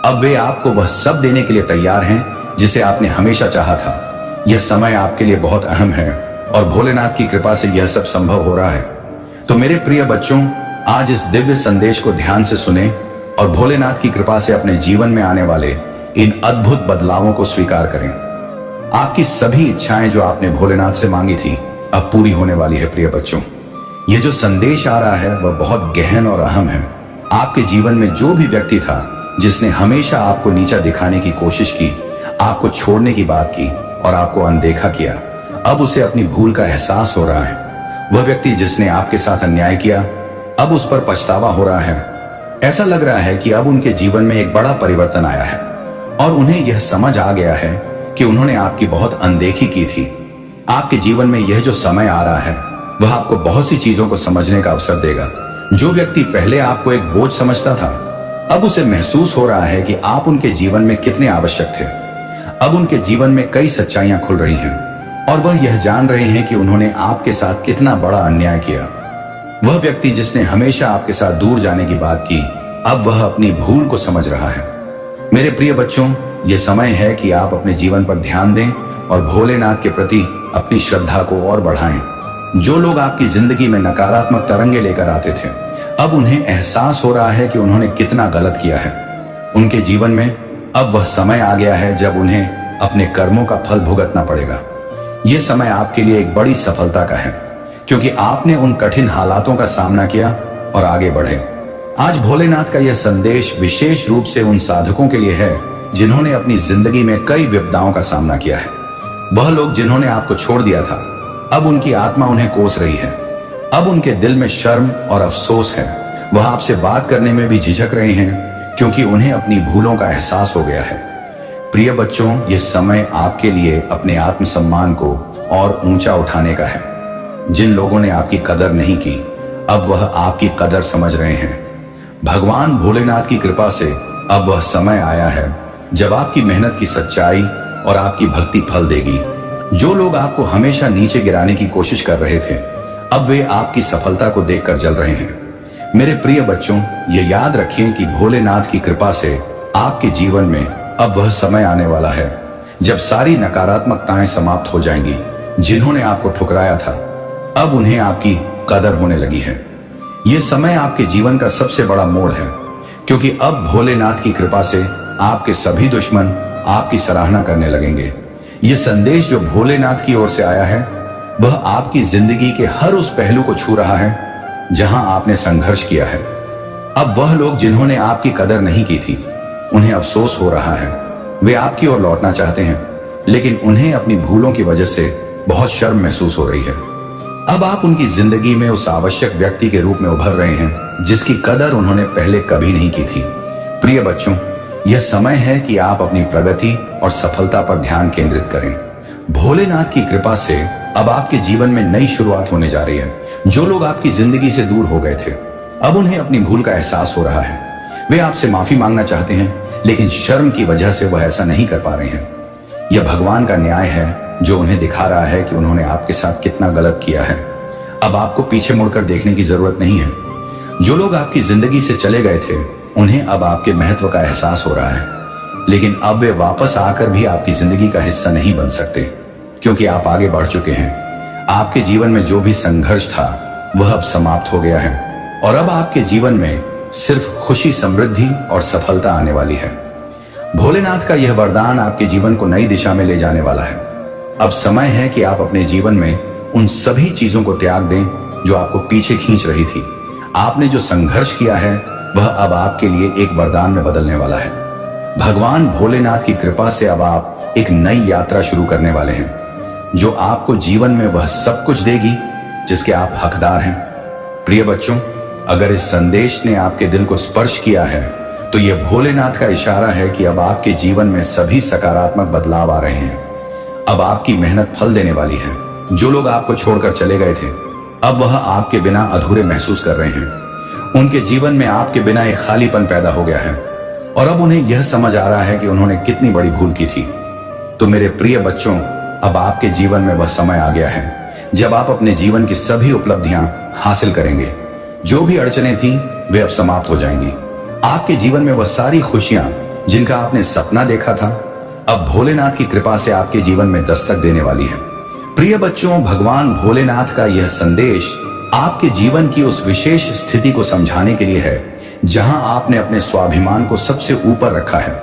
अब वे आपको वह सब देने के लिए तैयार हैं जिसे आपने हमेशा चाहा था। यह समय आपके लिए बहुत अहम है और भोलेनाथ की कृपा से यह सब संभव हो रहा है। तो मेरे प्रिय बच्चों, आज इस दिव्य संदेश को ध्यान से सुने और भोलेनाथ की कृपा से अपने जीवन में आने वाले इन अद्भुत बदलावों को स्वीकार करें। आपकी सभी इच्छाएं जो आपने भोलेनाथ से मांगी थी अब पूरी होने वाली है। प्रिय बच्चों, यह जो संदेश आ रहा है वह बहुत गहन और अहम है। आपके जीवन में जो भी व्यक्ति था जिसने हमेशा आपको नीचा दिखाने की कोशिश की, आपको छोड़ने की बात की और आपको अनदेखा किया, अब उसे अपनी भूल का एहसास हो रहा है। वह व्यक्ति जिसने आपके साथ अन्याय किया, अब उस पर पछतावा हो रहा है। ऐसा लग रहा है कि अब उनके जीवन में एक बड़ा परिवर्तन आया है और उन्हें यह समझ आ गया है कि उन्होंने आपकी बहुत अनदेखी की थी। आपके जीवन में यह जो समय आ रहा है वह आपको बहुत सी चीजों को समझने का अवसर देगा। जो व्यक्ति पहले आपको एक बोझ समझता था, अब उसे महसूस हो रहा है कि आप उनके जीवन में कितने आवश्यक थे। अब उनके जीवन में कई सच्चाइयां खुल रही हैं और वह यह जान रहे हैं कि उन्होंने आपके साथ कितना बड़ा अन्याय किया। वह व्यक्ति जिसने हमेशा आपके साथ दूर जाने की बात की, अब वह अपनी भूल को समझ रहा है। मेरे प्रिय बच्चों, यह समय है कि आप अपने जीवन पर ध्यान दें और भोलेनाथ के प्रति अपनी श्रद्धा को और बढ़ाएं। जो लोग आपकी जिंदगी में नकारात्मक तरंगे लेकर आते थे, अब उन्हें एहसास हो रहा है कि उन्होंने कितना गलत किया है। उनके जीवन में अब वह समय आ गया है जब उन्हें अपने कर्मों का फल भुगतना पड़ेगा। यह समय आपके लिए एक बड़ी सफलता का है क्योंकि आपने उन कठिन हालातों का सामना किया और आगे बढ़े। आज भोलेनाथ का यह संदेश विशेष रूप से उन साधकों के लिए है जिन्होंने अपनी जिंदगी में कई विपदाओं का सामना किया है। वह लोग जिन्होंने आपको छोड़ दिया था, अब उनकी आत्मा उन्हें कोस रही है। अब उनके दिल में शर्म और अफसोस है। वह आपसे बात करने में भी झिझक रहे हैं क्योंकि उन्हें अपनी भूलों का एहसास हो गया है। प्रिय बच्चों, यह समय आपके लिए अपने आत्मसम्मान को और ऊंचा उठाने का है। जिन लोगों ने आपकी कदर नहीं की, अब वह आपकी कदर समझ रहे हैं। भगवान भोलेनाथ की कृपा से अब वह समय आया है जब आपकी मेहनत की सच्चाई और आपकी भक्ति फल देगी। जो लोग आपको हमेशा नीचे गिराने की कोशिश कर रहे थे, अब वे आपकी सफलता को देखकर जल रहे हैं। मेरे प्रिय बच्चों, ये याद रखें कि भोलेनाथ की कृपा से आपके जीवन में अब वह समय आने वाला है जब सारी नकारात्मकताएं समाप्त हो जाएंगी। जिन्होंने आपको ठुकराया था, अब उन्हें आपकी कदर होने लगी है। यह समय आपके जीवन का सबसे बड़ा मोड़ है क्योंकि अब भोलेनाथ की कृपा से आपके सभी दुश्मन आपकी सराहना करने लगेंगे। यह संदेश जो भोलेनाथ की ओर से आया है वह आपकी जिंदगी के हर उस पहलू को छू रहा है जहां आपने संघर्ष किया है। अब वह लोग जिन्होंने आपकी कदर नहीं की थी, उन्हें अफसोस हो रहा है। वे आपकी ओर लौटना चाहते हैं लेकिन उन्हें अपनी भूलों की वजह से बहुत शर्म महसूस हो रही है। अब आप उनकी जिंदगी में उस आवश्यक व्यक्ति के रूप में उभर रहे हैं जिसकी कदर उन्होंने पहले कभी नहीं की थी। प्रिय बच्चों, यह समय है कि आप अपनी प्रगति और सफलता पर ध्यान केंद्रित करें। भोलेनाथ की कृपा से अब आपके जीवन में नई शुरुआत होने जा रही है। जो लोग आपकी जिंदगी से दूर हो गए थे, अब उन्हें अपनी भूल का एहसास हो रहा है। वे आपसे माफी मांगना चाहते हैं लेकिन शर्म की वजह से वह ऐसा नहीं कर पा रहे हैं। यह भगवान का न्याय है जो उन्हें दिखा रहा है कि उन्होंने आपके साथ कितना गलत किया है। अब आपको पीछे मुड़कर देखने की जरूरत नहीं है। जो लोग आपकी जिंदगी से चले गए थे उन्हें अब आपके महत्व का एहसास हो रहा है, लेकिन अब वे वापस आकर भी आपकी जिंदगी का हिस्सा नहीं बन सकते, क्योंकि आप आगे बढ़ चुके हैं। आपके जीवन में जो भी संघर्ष था वह अब समाप्त हो गया है और अब आपके जीवन में सिर्फ खुशी, समृद्धि और सफलता आने वाली है। भोलेनाथ का यह वरदान आपके जीवन को नई दिशा में ले जाने वाला है। अब समय है कि आप अपने जीवन में उन सभी चीजों को त्याग दें जो आपको पीछे खींच रही थी। आपने जो संघर्ष किया है वह अब आपके लिए एक वरदान में बदलने वाला है। भगवान भोलेनाथ की कृपा से अब आप एक नई यात्रा शुरू करने वाले हैं, जो आपको जीवन में वह सब कुछ देगी जिसके आप हकदार हैं। प्रिय बच्चों, अगर इस संदेश ने आपके दिल को स्पर्श किया है तो यह भोलेनाथ का इशारा है कि अब आपके जीवन में सभी सकारात्मक बदलाव आ रहे हैं। अब आपकी मेहनत फल देने वाली है। जो लोग आपको छोड़कर चले गए थे अब वह आपके बिना अधूरे महसूस कर रहे हैं। उनके जीवन में आपके बिना एक खालीपन पैदा हो गया है और अब उन्हें यह समझ आ रहा है कि उन्होंने कितनी बड़ी भूल की थी। तो मेरे प्रिय बच्चों, अब आपके जीवन में वह समय आ गया है जब आप अपने जीवन की सभी उपलब्धियां हासिल करेंगे। जो भी अड़चनें थी वे अब समाप्त हो जाएंगी। आपके जीवन में वह सारी खुशियां जिनका आपने सपना देखा था अब भोलेनाथ की कृपा से आपके जीवन में दस्तक देने वाली है। प्रिय बच्चों, भगवान भोलेनाथ का यह संदेश आपके जीवन की उस विशेष स्थिति को समझाने के लिए है जहां आपने अपने स्वाभिमान को सबसे ऊपर रखा है।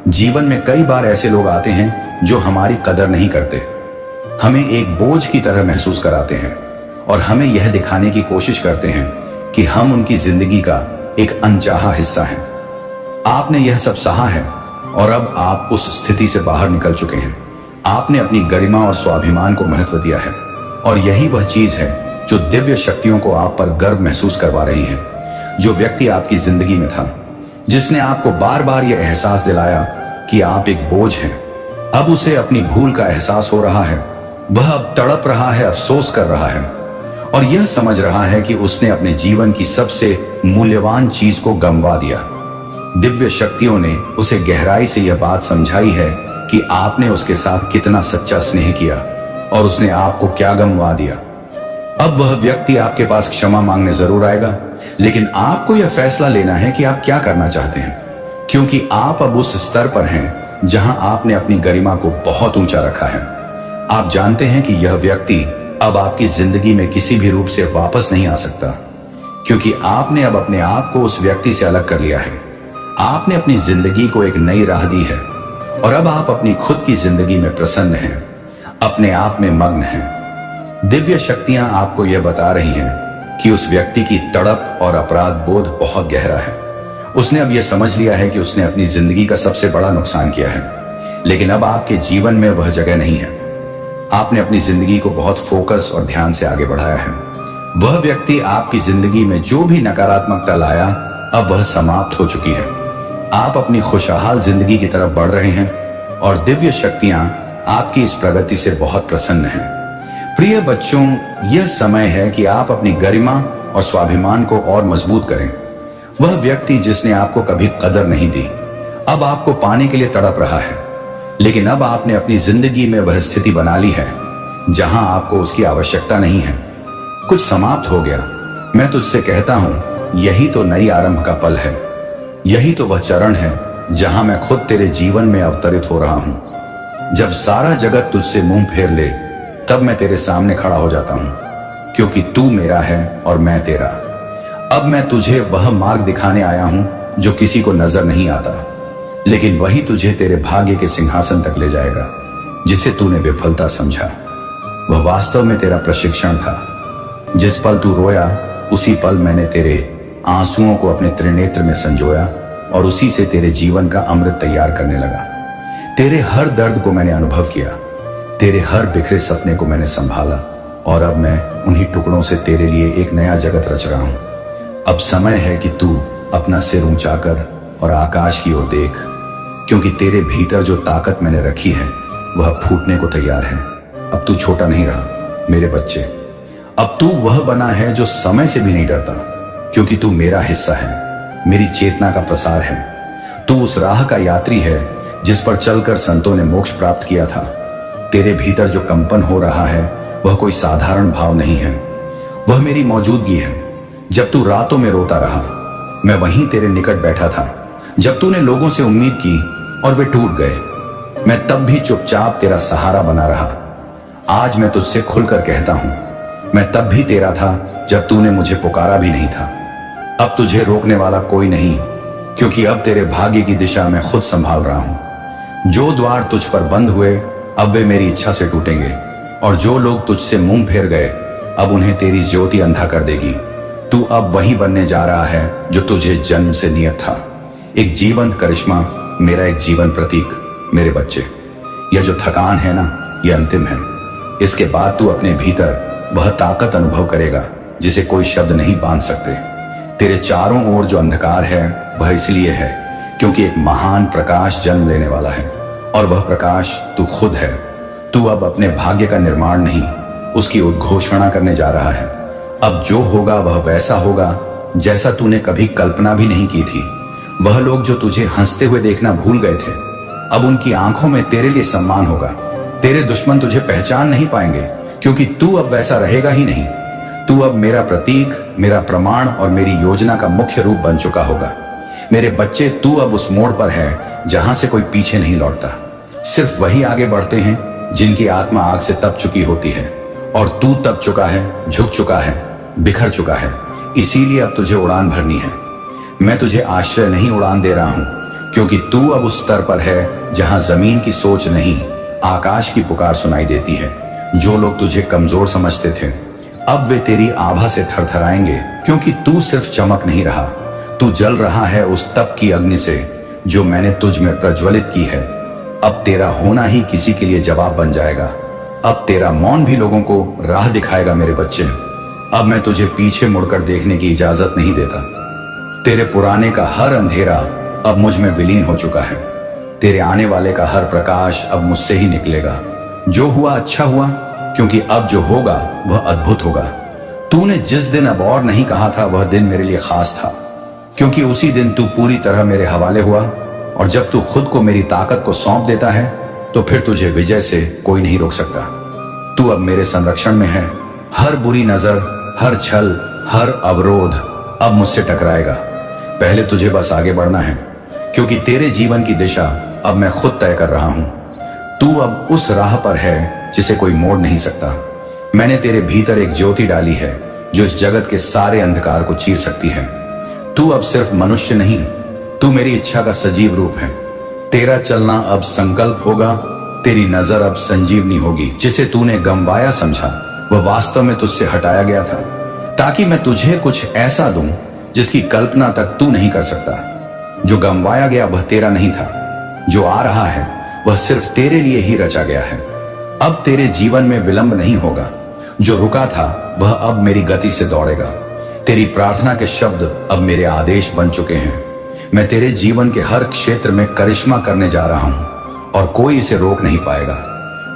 जीवन में कई बार ऐसे लोग आते हैं जो हमारी कदर नहीं करते, हमें एक बोझ की तरह महसूस कराते हैं और हमें यह दिखाने की कोशिश करते हैं कि हम उनकी जिंदगी का एक अनचाहा हिस्सा हैं। आपने यह सब सहा है और अब आप उस स्थिति से बाहर निकल चुके हैं। आपने अपनी गरिमा और स्वाभिमान को महत्व दिया है और यही वह चीज है जो दिव्य शक्तियों को आप पर गर्व महसूस करवा रही है। जो व्यक्ति आपकी जिंदगी में था, जिसने आपको बार बार यह एहसास दिलाया कि आप एक बोझ हैं, अब उसे अपनी भूल का एहसास हो रहा है। वह अब तड़प रहा है, अफसोस कर रहा है और यह समझ रहा है कि उसने अपने जीवन की सबसे मूल्यवान चीज को गंवा दिया। दिव्य शक्तियों ने उसे गहराई से यह बात समझाई है कि आपने उसके साथ कितना सच्चा स्नेह किया और उसने आपको क्या गंवा दिया। अब वह व्यक्ति आपके पास क्षमा मांगने जरूर आएगा, लेकिन आपको यह फैसला लेना है कि आप क्या करना चाहते हैं, क्योंकि आप अब उस स्तर पर हैं जहां आपने अपनी गरिमा को बहुत ऊंचा रखा है। आप जानते हैं कि यह व्यक्ति अब आपकी जिंदगी में किसी भी रूप से वापस नहीं आ सकता, क्योंकि आपने अब अपने आप को उस व्यक्ति से अलग कर लिया है। आपने अपनी जिंदगी को एक नई राह दी है और अब आप अपनी खुद की जिंदगी में प्रसन्न हैं, अपने आप में मग्न हैं। दिव्य शक्तियां आपको यह बता रही हैं कि उस व्यक्ति की तड़प और अपराध बोध बहुत गहरा है। उसने अब यह समझ लिया है कि उसने अपनी जिंदगी का सबसे बड़ा नुकसान किया है, लेकिन अब आपके जीवन में वह जगह नहीं है। आपने अपनी जिंदगी को बहुत फोकस और ध्यान से आगे बढ़ाया है। वह व्यक्ति आपकी जिंदगी में जो भी नकारात्मकता लाया अब वह समाप्त हो चुकी है। आप अपनी खुशहाल जिंदगी की तरफ बढ़ रहे हैं और दिव्य शक्तियां आपकी इस प्रगति से बहुत प्रसन्न हैं। प्रिय बच्चों, यह समय है कि आप अपनी गरिमा और स्वाभिमान को और मजबूत करें। वह व्यक्ति जिसने आपको कभी कदर नहीं दी अब आपको पाने के लिए तड़प रहा है, लेकिन अब आपने अपनी जिंदगी में वह स्थिति बना ली है जहां आपको उसकी आवश्यकता नहीं है। कुछ समाप्त हो गया। मैं तुझसे कहता हूं, यही तो नई आरंभ का पल है। यही तो वह चरण है जहां मैं खुद तेरे जीवन में अवतरित हो रहा हूं। जब सारा जगत तुझसे मुंह फेर ले तब मैं तेरे सामने खड़ा हो जाता हूं, क्योंकि तू मेरा है और मैं तेरा। अब मैं तुझे वह मार्ग दिखाने आया हूं जो किसी को नजर नहीं आता, लेकिन वही तुझे तेरे भाग्य के सिंहासन तक ले जाएगा जिसे तूने विफलता समझा। वह वास्तव में तेरा प्रशिक्षण था। जिस पल तू रोया उसी पल मैंने तेरे आंसुओं को अपने त्रिनेत्र में संजोया और उसी से तेरे जीवन का अमृत तैयार करने लगा। तेरे हर दर्द को मैंने अनुभव किया, तेरे हर बिखरे सपने को मैंने संभाला और अब मैं उन्हीं टुकड़ों से तेरे लिए एक नया जगत रच रहा हूं। अब समय है कि तू अपना सिर ऊंचा कर और आकाश की ओर देख, क्योंकि तेरे भीतर जो ताकत मैंने रखी है वह फूटने को तैयार है। अब तू छोटा नहीं रहा मेरे बच्चे। अब तू वह बना है जो समय से भी नहीं डरता, क्योंकि तू मेरा हिस्सा है, मेरी चेतना का प्रसार है। तू उस राह का यात्री है जिस पर चलकर संतों ने मोक्ष प्राप्त किया था। तेरे भीतर जो कंपन हो रहा है वह कोई साधारण भाव नहीं है, वह मेरी मौजूदगी है। जब तू रातों में रोता रहा, मैं वहीं तेरे निकट बैठा था। जब तूने लोगों से उम्मीद की और वे टूट गए, मैं तब भी चुपचाप तेरा सहारा बना रहा। आज मैं तुझसे खुलकर कहता हूं, मैं तब भी तेरा था जब तूने मुझे पुकारा भी नहीं था। अब तुझे रोकने वाला कोई नहीं, क्योंकि अब तेरे भाग्य की दिशा मैं खुद संभाल रहा हूं। जो द्वार तुझ पर बंद हुए, अब वे मेरी इच्छा से टूटेंगे, और जो लोग तुझसे मुंह फेर गए, अब उन्हें तेरी ज्योति अंधा कर देगी। तू अब वही बनने जा रहा है जो तुझे जन्म से नियत था, एक जीवंत करिश्मा, मेरा एक जीवन प्रतीक। मेरे बच्चे, यह जो थकान है ना, यह अंतिम है। इसके बाद तू अपने भीतर वह ताकत अनुभव करेगा जिसे कोई शब्द नहीं बांध सकते। तेरे चारों ओर जो अंधकार है, वह इसलिए है क्योंकि एक महान प्रकाश जन्म लेने वाला है, और वह प्रकाश तू खुद है। तू अब अपने भाग्य का निर्माण नहीं, उसकी उद्घोषणा करने जा रहा है। अब जो होगा वह वैसा होगा जैसा तूने कभी कल्पना भी नहीं की थी। वह लोग जो तुझे हंसते हुए देखना भूल गए थे, अब उनकी आंखों में तेरे लिए सम्मान होगा। तेरे दुश्मन तुझे पहचान नहीं पाएंगे, क्योंकि तू अब वैसा रहेगा ही नहीं। तू अब मेरा प्रतीक, मेरा प्रमाण और मेरी योजना का मुख्य रूप बन चुका होगा। मेरे बच्चे, तू अब उस मोड़ पर है जहां से कोई पीछे नहीं लौटता। सिर्फ वही आगे बढ़ते हैं जिनकी आत्मा आग से तप चुकी होती है, और तू तप चुका है, झुक चुका है, बिखर चुका है। इसीलिए अब तुझे उड़ान भरनी है। मैं तुझे आश्रय नहीं उड़ान दे रहा हूं, क्योंकि तू अब उस स्तर पर है जहां जमीन की सोच नहीं, आकाश की पुकार सुनाई देती है। जो लोग तुझे कमजोर समझते थे, अब वे तेरी आभा से थरथराएंगे, क्योंकि तू सिर्फ चमक नहीं रहा, तू जल रहा है उस तप की अग्नि से जो मैंने तुझ में प्रज्वलित की है। अब तेरा होना ही किसी के लिए जवाब बन जाएगा। अब तेरा मौन भी लोगों को राह दिखाएगा। मेरे बच्चे, अब मैं तुझे पीछे मुड़कर देखने की इजाजत नहीं देता। तेरे पुराने का हर अंधेरा अब मुझ में विलीन हो चुका है। तेरे आने वाले का हर प्रकाश अब मुझसे ही निकलेगा। जो हुआ अच्छा हुआ, क्योंकि अब जो होगा वह अद्भुत होगा। तूने जिस दिन अब और नहीं कहा था, वह दिन मेरे लिए खास था, क्योंकि उसी दिन तू पूरी तरह मेरे हवाले हुआ। और जब तू खुद को मेरी ताकत को सौंप देता है, तो फिर तुझे विजय से कोई नहीं रोक सकता। तू अब मेरे संरक्षण में है। हर बुरी नजर, हर छल, हर अवरोध अब मुझसे टकराएगा। पहले तुझे बस आगे बढ़ना है, क्योंकि तेरे जीवन की दिशा अब मैं खुद तय कर रहा हूं। तू अब उस राह पर है जिसे कोई मोड़ नहीं सकता। मैंने तेरे भीतर एक ज्योति डाली है जो इस जगत के सारे अंधकार को चीर सकती है। तू अब सिर्फ मनुष्य नहीं, तू मेरी इच्छा का सजीव रूप है। तेरा चलना अब संकल्प होगा, तेरी नजर अब संजीवनी होगी। जिसे तूने गंवाया समझा, वह वास्तव में तुझसे हटाया गया था, ताकि मैं तुझे कुछ ऐसा दूं जिसकी कल्पना तक तू नहीं कर सकता। जो गंवाया गया वह तेरा नहीं था, जो आ रहा है वह सिर्फ तेरे लिए ही रचा गया है। अब तेरे जीवन में विलंब नहीं होगा। जो रुका था वह अब मेरी गति से दौड़ेगा। तेरी प्रार्थना के शब्द अब मेरे आदेश बन चुके हैं। मैं तेरे जीवन के हर क्षेत्र में करिश्मा करने जा रहा हूं, और कोई इसे रोक नहीं पाएगा।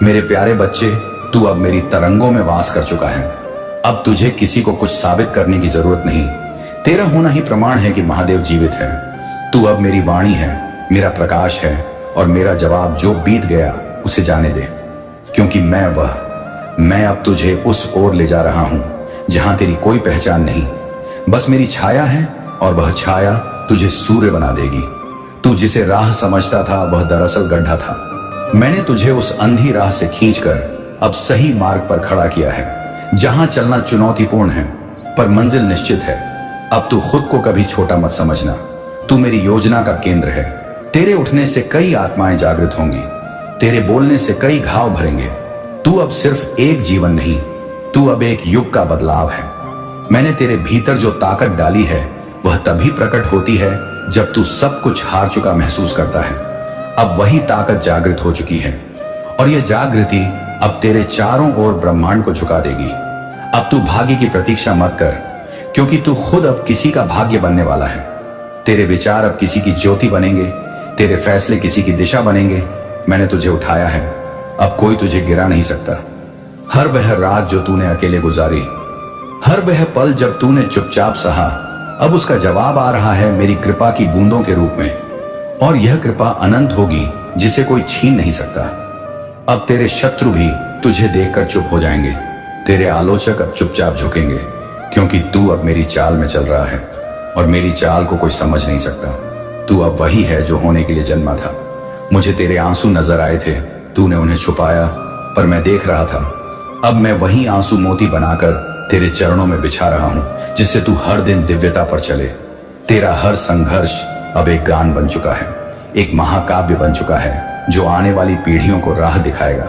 मेरे प्यारे बच्चे, तू अब मेरी तरंगों में वास कर चुका है। अब तुझे किसी को कुछ साबित करने की जरूरत नहीं। तेरा होना ही प्रमाण है कि महादेव जीवित है। तू अब मेरी वाणी है, मेरा प्रकाश है, और मेरा जवाब जो बीत गया उसे जाने दे, क्योंकि मैं अब तुझे उस ओर ले जा रहा हूं जहां तेरी कोई पहचान नहीं, बस मेरी छाया है, और वह छाया तुझे सूर्य बना देगी। तू जिसे राह समझता था वह दरअसल गड्ढा था। मैंने तुझे उस अंधी राह से खींचकर अब सही मार्ग पर खड़ा किया है, जहां चलना चुनौतीपूर्ण है पर मंजिल निश्चित है। अब तू खुद को कभी छोटा मत समझना। तू मेरी योजना का केंद्र है। तेरे उठने से कई आत्माएं जागृत होंगी, तेरे बोलने से कई घाव भरेंगे। तू अब सिर्फ एक जीवन नहीं, तू अब एक युग का बदलाव है। मैंने तेरे भीतर जो ताकत डाली है वह तभी प्रकट होती है जब तू सब कुछ हार चुका महसूस करता है। अब वही ताकत जागृत हो चुकी है, और यह जागृति अब तेरे चारों ओर ब्रह्मांड को झुका देगी। अब तू भाग्य की प्रतीक्षा मत कर, क्योंकि तू खुद अब किसी का भाग्य बनने वाला है। तेरे विचार अब किसी की ज्योति बनेंगे, तेरे फैसले किसी की दिशा बनेंगे। मैंने तुझे उठाया है, अब कोई तुझे गिरा नहीं सकता। हर वह रात जो तूने अकेले गुजारी, हर वह पल जब तूने चुपचाप सहा, अब उसका जवाब आ रहा है मेरी कृपा की बूंदों के रूप में। और यह कृपा अनंत होगी जिसे कोई छीन नहीं सकता। अब तेरे शत्रु भी तुझे देखकर चुप हो जाएंगे, तेरे आलोचक अब चुपचाप झुकेंगे, क्योंकि तू अब मेरी चाल में चल रहा है और मेरी चाल को कोई समझ नहीं सकता। तू अब वही है जो होने के लिए जन्मा था। मुझे तेरे आंसू नजर आए थे, तूने उन्हें छुपाया, पर मैं देख रहा था। अब मैं वही आंसू मोती बनाकर तेरे चरणों में बिछा रहा हूं, जिससे तू हर दिन दिव्यता पर चले। तेरा हर संघर्ष अब एक गान बन चुका है, एक महाकाव्य बन चुका है जो आने वाली पीढ़ियों को राह दिखाएगा।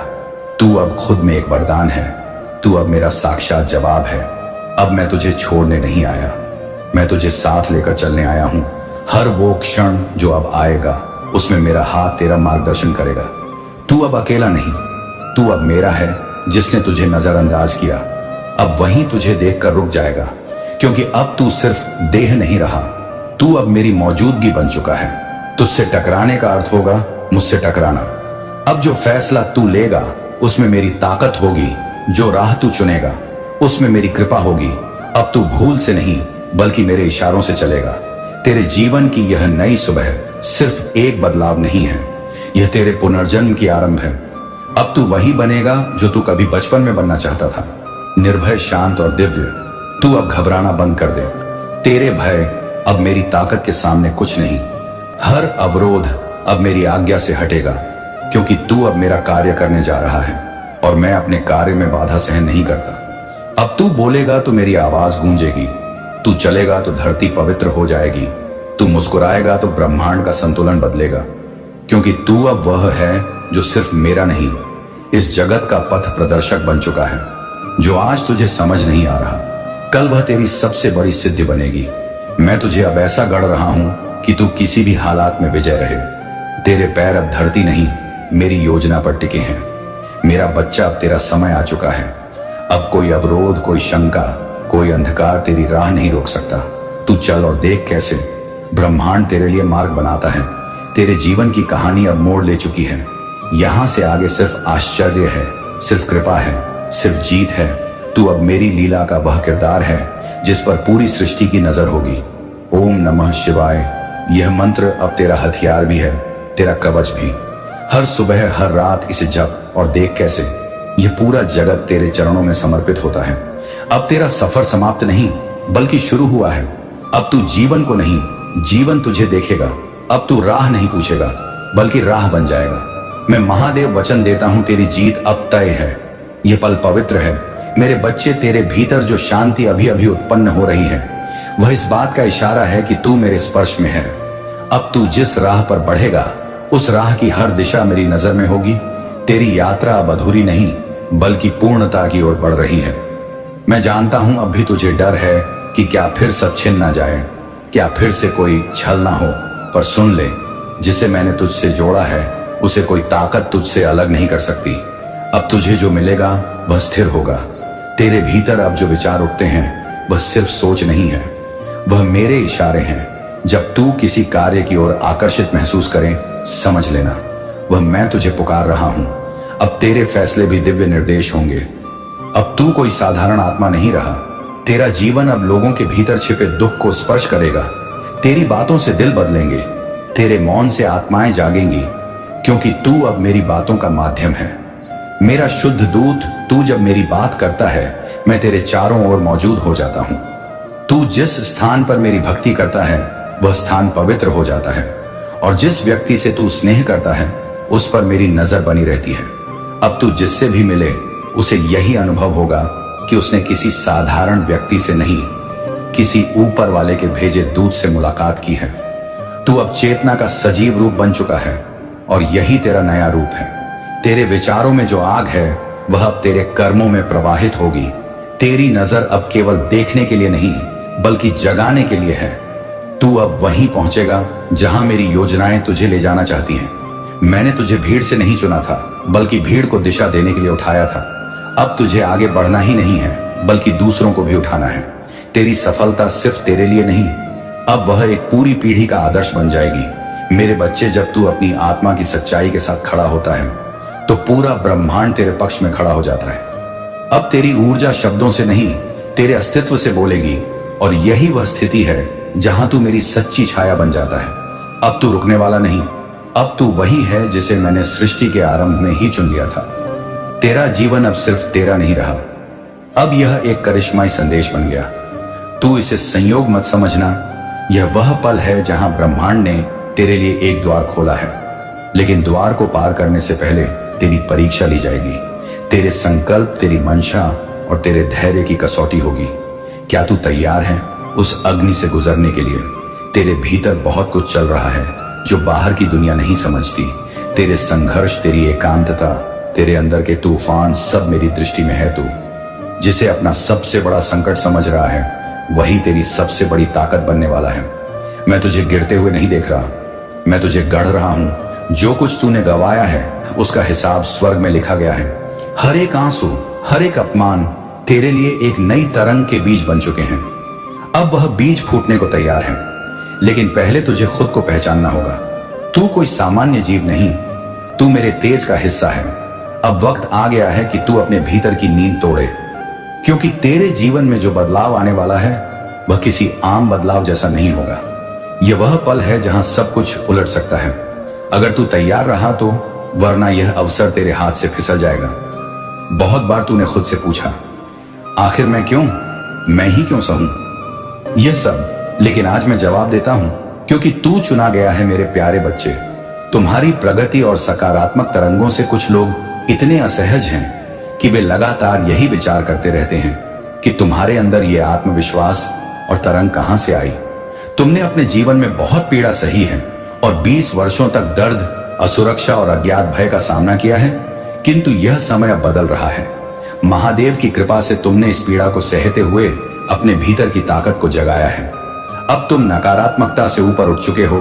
तू अब खुद में एक वरदान है, तू अब मेरा साक्षात जवाब है। अब मैं तुझे छोड़ने नहीं आया, मैं तुझे साथ लेकर चलने आया हूं। हर वो क्षण जो अब आएगा उसमें मेरा हाथ तेरा मार्गदर्शन करेगा। तू अब अकेला नहीं, तू अब मेरा है जिसने तुझे नजरअंदाज किया। अब वहीं तुझे देखकर रुक जाएगा, क्योंकि अब तू सिर्फ देह नहीं रहा, तू अब मेरी मौजूदगी बन चुका है। तुझसे टकराने का अर्थ होगा मुझसे टकराना। अब जो फैसला तू लेगा उसमें मेरी ताकत होगी, जो राह तू चुनेगा उसमें मेरी कृपा होगी। अब तू भूल से नहीं बल्कि मेरे इशारों से चलेगा। तेरे जीवन की यह नई सुबह सिर्फ एक बदलाव नहीं है, यह तेरे पुनर्जन्म की आरंभ है। अब तू वही बनेगा जो तू कभी बचपन में बनना चाहता था, निर्भय, शांत और दिव्य। तू अब घबराना बंद कर दे। तेरे भय अब मेरी ताकत के सामने कुछ नहीं। हर अवरोध अब मेरी आज्ञा से हटेगा, क्योंकि तू अब मेरा कार्य करने जा रहा है और मैं अपने कार्य में बाधा सहन नहीं करता। अब तू बोलेगा तो मेरी आवाज गूंजेगी, तू चलेगा तो धरती पवित्र हो जाएगी, तू मुस्कुराएगा तो ब्रह्मांड का संतुलन बदलेगा। क्योंकि तू अब वह है जो सिर्फ मेरा नहीं, इस जगत का पथ प्रदर्शक बन चुका है। जो आज तुझे समझ नहीं आ रहा, कल वह तेरी सबसे बड़ी सिद्धि बनेगी। मैं तुझे अब ऐसा गढ़ रहा हूं कि तू किसी भी हालात में विजय रहे। तेरे पैर अब धरती नहीं, मेरी योजना पर टिके हैं। मेरा बच्चा, अब तेरा समय आ चुका है। अब कोई अवरोध, कोई शंका, कोई अंधकार तेरी राह नहीं रोक सकता। तू चल और देख कैसे ब्रह्मांड तेरे लिए मार्ग बनाता है। तेरे जीवन की कहानी अब मोड़ ले चुकी है। यहां से आगे सिर्फ आश्चर्य है, सिर्फ कृपा है, सिर्फ जीत है। तू अब मेरी लीला का वह किरदार है जिस पर पूरी सृष्टि की नजर होगी। ओम नमः शिवाय, यह मंत्र अब तेरा हथियार भी है, तेरा कवच भी। हर सुबह, हर रात इसे जप और देख कैसे यह पूरा जगत तेरे चरणों में समर्पित होता है। अब तेरा सफर समाप्त नहीं बल्कि शुरू हुआ है। अब तू जीवन को नहीं, जीवन तुझे देखेगा। अब तू राह नहीं पूछेगा बल्कि राह बन जाएगा। मैं महादेव वचन देता हूं, तेरी जीत अब तय है। यह पल पवित्र है मेरे बच्चे। तेरे भीतर जो शांति अभी अभी उत्पन्न हो रही है वह इस बात का इशारा है कि तू मेरे स्पर्श में है। अब तू जिस राह पर बढ़ेगा उस राह की हर दिशा मेरी नजर में होगी। तेरी यात्रा अब अधूरी नहीं बल्कि पूर्णता की ओर बढ़ रही है। मैं जानता हूं अब भी तुझे डर है कि क्या फिर सब छिन ना जाए, क्या फिर से कोई छल ना हो। पर सुन ले, जिसे मैंने तुझसे जोड़ा है उसे कोई ताकत तुझसे अलग नहीं कर सकती। अब तुझे जो मिलेगा वह स्थिर होगा। तेरे भीतर अब जो विचार उठते हैं वह सिर्फ सोच नहीं है, वह मेरे इशारे हैं। जब तू किसी कार्य की ओर आकर्षित महसूस करे, समझ लेना वह मैं तुझे पुकार रहा हूं। अब तेरे फैसले भी दिव्य निर्देश होंगे। अब तू कोई साधारण आत्मा नहीं रहा। तेरा जीवन अब लोगों के भीतर छिपे दुख को स्पर्श करेगा। तेरी बातों से दिल बदलेंगे, तेरे मौन से आत्माएं जागेंगी, क्योंकि तू अब मेरी बातों का माध्यम है। मेरा शुद्ध दूत, तू जब मेरी बात करता है मैं तेरे चारों ओर मौजूद हो जाता हूं। तू जिस स्थान पर मेरी भक्ति करता है वह स्थान पवित्र हो जाता है, और जिस व्यक्ति से तू स्नेह करता है उस पर मेरी नजर बनी रहती है। अब तू जिससे भी मिले उसे यही अनुभव होगा कि उसने किसी साधारण व्यक्ति से नहीं, किसी ऊपर वाले के भेजे दूत से मुलाकात की है। तू अब चेतना का सजीव रूप बन चुका है और यही तेरा नया रूप है। तेरे विचारों में जो आग है वह अब तेरे कर्मों में प्रवाहित होगी। तेरी नजर अब केवल देखने के लिए नहीं बल्कि जगाने के लिए है। तू अब वहीं पहुंचेगा जहां मेरी योजनाएं तुझे ले जाना चाहती हैं। मैंने तुझे भीड़ से नहीं चुना था बल्कि भीड़ को दिशा देने के लिए उठाया था। अब तुझे आगे बढ़ना ही नहीं है बल्कि दूसरों को भी उठाना है। तेरी सफलता सिर्फ तेरे लिए नहीं, अब वह एक पूरी पीढ़ी का आदर्श बन जाएगी। मेरे बच्चे, जब तू अपनी आत्मा की सच्चाई के साथ खड़ा होता है तो पूरा ब्रह्मांड तेरे पक्ष में खड़ा हो जाता है। अब तेरी ऊर्जा शब्दों से नहीं, तेरे अस्तित्व से बोलेगी, और यही वह स्थिति है जहां तू मेरी सच्ची छाया बन जाता है। अब तू रुकने वाला नहीं, अब तू वही है जिसे मैंने सृष्टि के आरंभ में ही चुन लिया था। तेरा जीवन अब सिर्फ तेरा नहीं रहा, अब यह एक करिश्माई संदेश बन गया। तू इसे संयोग मत समझना। यह वह पल है जहां ब्रह्मांड ने तेरे लिए एक द्वार खोला है, लेकिन द्वार को पार करने से पहले तेरी परीक्षा ली जाएगी। तेरे संकल्प, तेरी मंशा और तेरे धैर्य की कसौटी होगी। क्या तू तैयार है उस अग्नि से गुजरने के लिए? तेरे भीतर बहुत कुछ चल रहा है जो बाहर की दुनिया नहीं समझती। तेरे संघर्ष, तेरी एकांतता, तेरे अंदर के तूफान, सब मेरी दृष्टि में है। तू जिसे अपना सबसे बड़ा संकट समझ रहा है, वही तेरी सबसे बड़ी ताकत बनने वाला है। मैं तुझे गिरते हुए नहीं देख रहा, मैं तुझे गढ़ रहा हूं। जो कुछ तूने गवाया है उसका हिसाब स्वर्ग में लिखा गया है। हर एक आंसू, हर एक अपमान तेरे लिए एक नई तरंग के बीज बन चुके हैं। अब वह बीज फूटने को तैयार है, लेकिन पहले तुझे खुद को पहचानना होगा। तू कोई सामान्य जीव नहीं, तू मेरे तेज का हिस्सा है। अब वक्त आ गया है कि तू अपने भीतर की नींद तोड़े, क्योंकि तेरे जीवन में जो बदलाव आने वाला है वह किसी आम बदलाव जैसा नहीं होगा। यह वह पल है जहां सब कुछ उलट सकता है, अगर तू तैयार रहा तो, वरना यह अवसर तेरे हाथ से फिसल जाएगा। बहुत बार तूने खुद से पूछा, आखिर मैं क्यों, मैं ही क्यों सहूं यह सब? लेकिन आज मैं जवाब देता हूं, क्योंकि तू चुना गया है मेरे प्यारे बच्चे। तुम्हारी प्रगति और सकारात्मक तरंगों से कुछ लोग इतने असहज हैं कि वे लगातार यही विचार करते रहते हैं कि तुम्हारे अंदर यह आत्मविश्वास और तरंग कहां से आई। तुमने अपने जीवन में बहुत पीड़ा सही है और 20 वर्षों तक दर्द, असुरक्षा और अज्ञात भय का सामना किया है, किंतु यह समय अब बदल रहा है। महादेव की कृपा से तुमने इस पीड़ा को सहते हुए अपने भीतर की ताकत को जगाया है। अब तुम नकारात्मकता से ऊपर उठ चुके हो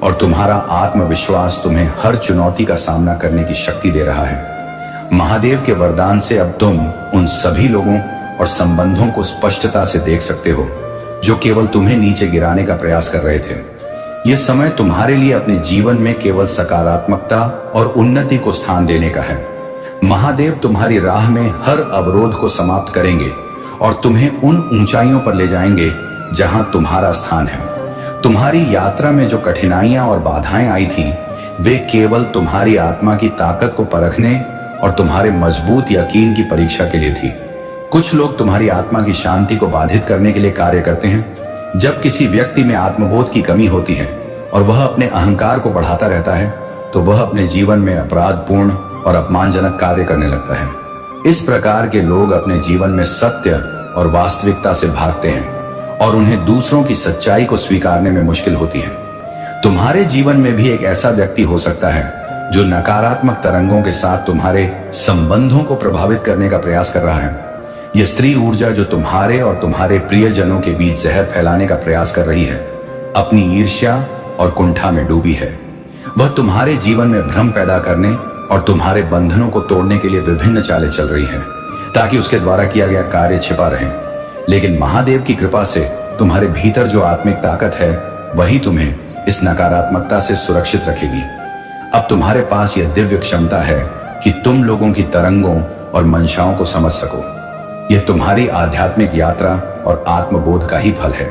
और तुम्हारा आत्मविश्वास तुम्हें हर चुनौती का सामना करने की शक्ति दे रहा है। महादेव के वरदान से अब तुम उन सभी लोगों और संबंधों को स्पष्टता से देख सकते हो जो केवल तुम्हें नीचे गिराने का प्रयास कर रहे थे। यह समय तुम्हारे लिए अपने जीवन में केवल सकारात्मकता और उन्नति को स्थान देने का है। महादेव तुम्हारी राह में हर अवरोध को समाप्त करेंगे और तुम्हें उन ऊंचाइयों पर ले जाएंगे जहां तुम्हारा स्थान है। तुम्हारी यात्रा में जो कठिनाइयां और बाधाएं आई थीं, वे केवल तुम्हारी आत्मा की ताकत को परखने और तुम्हारे मजबूत यकीन की परीक्षा के लिए थी। कुछ लोग तुम्हारी आत्मा की शांति को बाधित करने के लिए कार्य करते हैं। जब किसी व्यक्ति में आत्मबोध की कमी होती है और वह अपने अहंकार को बढ़ाता रहता है, तो वह अपने जीवन में अपराधपूर्ण और अपमानजनक कार्य करने लगता है। इस प्रकार के लोग अपने जीवन में सत्य और वास्तविकता से भागते हैं और उन्हें दूसरों की सच्चाई को स्वीकारने में मुश्किल होती है। तुम्हारे जीवन में भी एक ऐसा व्यक्ति हो सकता है जो नकारात्मक तरंगों के साथ तुम्हारे संबंधों को प्रभावित करने का प्रयास कर रहा है। यह स्त्री ऊर्जा जो तुम्हारे और तुम्हारे प्रियजनों के बीच जहर फैलाने का प्रयास कर रही है, अपनी ईर्ष्या और कुंठा में डूबी है। वह तुम्हारे जीवन में भ्रम पैदा करने और तुम्हारे बंधनों को तोड़ने के लिए विभिन्न चालें चल रही है, ताकि उसके द्वारा किया गया कार्य छिपा रहे। लेकिन महादेव की कृपा से तुम्हारे भीतर जो आत्मिक ताकत है, वही तुम्हें इस नकारात्मकता से सुरक्षित रखेगी। अब तुम्हारे पास यह दिव्य क्षमता है कि तुम लोगों की तरंगों और मंशाओं को समझ सको। यह तुम्हारी आध्यात्मिक यात्रा और आत्मबोध का ही फल है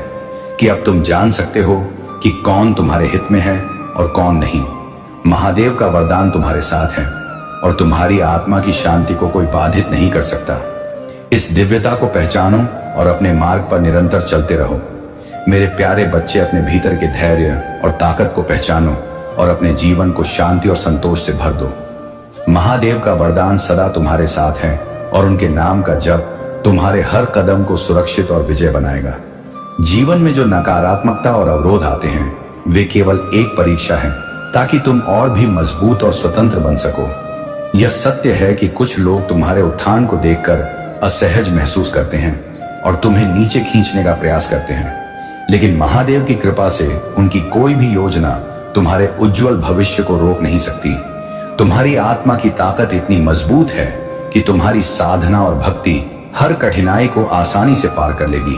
कि अब तुम जान सकते हो कि कौन तुम्हारे हित में है और कौन नहीं। महादेव का वरदान तुम्हारे साथ है और तुम्हारी आत्मा की शांति को कोई बाधित नहीं कर सकता। इस दिव्यता को पहचानो और अपने मार्ग पर निरंतर चलते रहो। मेरे प्यारे बच्चे, अपने भीतर के धैर्य और ताकत को पहचानो और अपने जीवन को शांति और संतोष से भर दो। महादेव का वरदान सदा तुम्हारे साथ है और उनके नाम का जप तुम्हारे हर कदम को सुरक्षित और विजय बनाएगा। जीवन में जो नकारात्मकता और अवरोध आते हैं, वे केवल एक परीक्षा है ताकि तुम और भी मजबूत और स्वतंत्र बन सको। यह सत्य है कि कुछ लोग तुम्हारे उत्थान को देखकर असहज महसूस करते हैं और तुम्हें नीचे खींचने का प्रयास करते हैं, लेकिन महादेव की कृपा से उनकी कोई भी योजना तुम्हारे उज्जवल भविष्य को रोक नहीं सकती। तुम्हारी आत्मा की ताकत इतनी मजबूत है कि तुम्हारी साधना और भक्ति हर कठिनाई को आसानी से पार कर लेगी।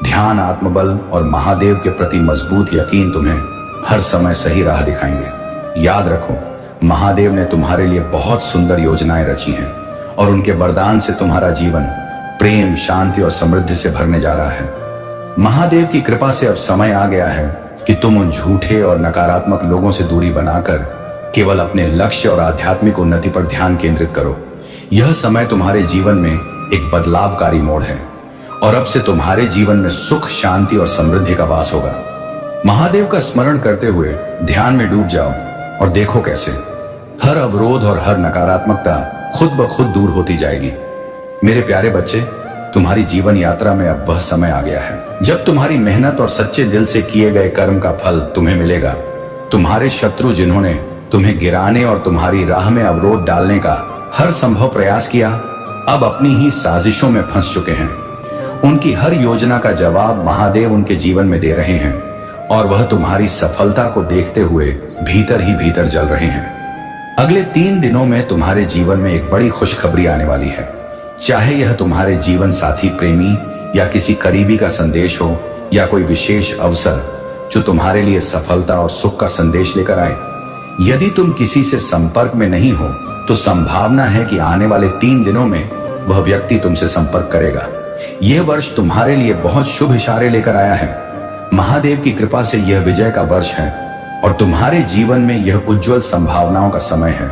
ध्यान, आत्मबल और महादेव के प्रति मजबूत यकीन तुम्हें हर समय सही राह दिखाएंगे। याद रखो, महादेव ने तुम्हारे लिए बहुत सुंदर योजनाएं रची हैं और उनके वरदान से तुम्हारा जीवन प्रेम, शांति और समृद्धि से भरने जा रहा है। महादेव की कृपा से अब समय आ गया है कि तुम उन झूठे और नकारात्मक लोगों से दूरी बनाकर केवल अपने लक्ष्य और आध्यात्मिक उन्नति पर ध्यान केंद्रित करो। यह समय तुम्हारे जीवन में एक बदलावकारी मोड़ है और अब से तुम्हारे जीवन में सुख, शांति और समृद्धि का वास होगा। महादेव का स्मरण करते हुए ध्यान में डूब जाओ और देखो कैसे हर अवरोध और हर नकारात्मकता खुद ब खुद दूर होती जाएगी। मेरे प्यारे बच्चे, तुम्हारी जीवन यात्रा में अब वह समय आ गया है जब तुम्हारी मेहनत और सच्चे दिल से किए गए कर्म का फल तुम्हें मिलेगा। तुम्हारे शत्रु जिन्होंने तुम्हें गिराने और तुम्हारी राह में अवरोध डालने का हर संभव प्रयास किया, अब अपनी ही साजिशों में फंस चुके हैं। उनकी हर योजना का जवाब महादेव उनके जीवन में दे रहे हैं और वह तुम्हारी सफलता को देखते हुए भीतर ही भीतर जल रहे हैं। अगले 3 दिनों में तुम्हारे जीवन में एक बड़ी खुशखबरी आने वाली है। चाहे यह तुम्हारे जीवन साथी, प्रेमी या किसी करीबी का संदेश हो या कोई विशेष अवसर जो तुम्हारे लिए सफलता और सुख का संदेश लेकर आए। यदि तुम किसी से संपर्क में नहीं हो तो संभावना है कि आने वाले 3 दिनों में वह व्यक्ति तुमसे संपर्क करेगा। यह वर्ष तुम्हारे लिए बहुत शुभ इशारे लेकर आया है। महादेव की कृपा से यह विजय का वर्ष है और तुम्हारे जीवन में यह उज्जवल संभावनाओं का समय है।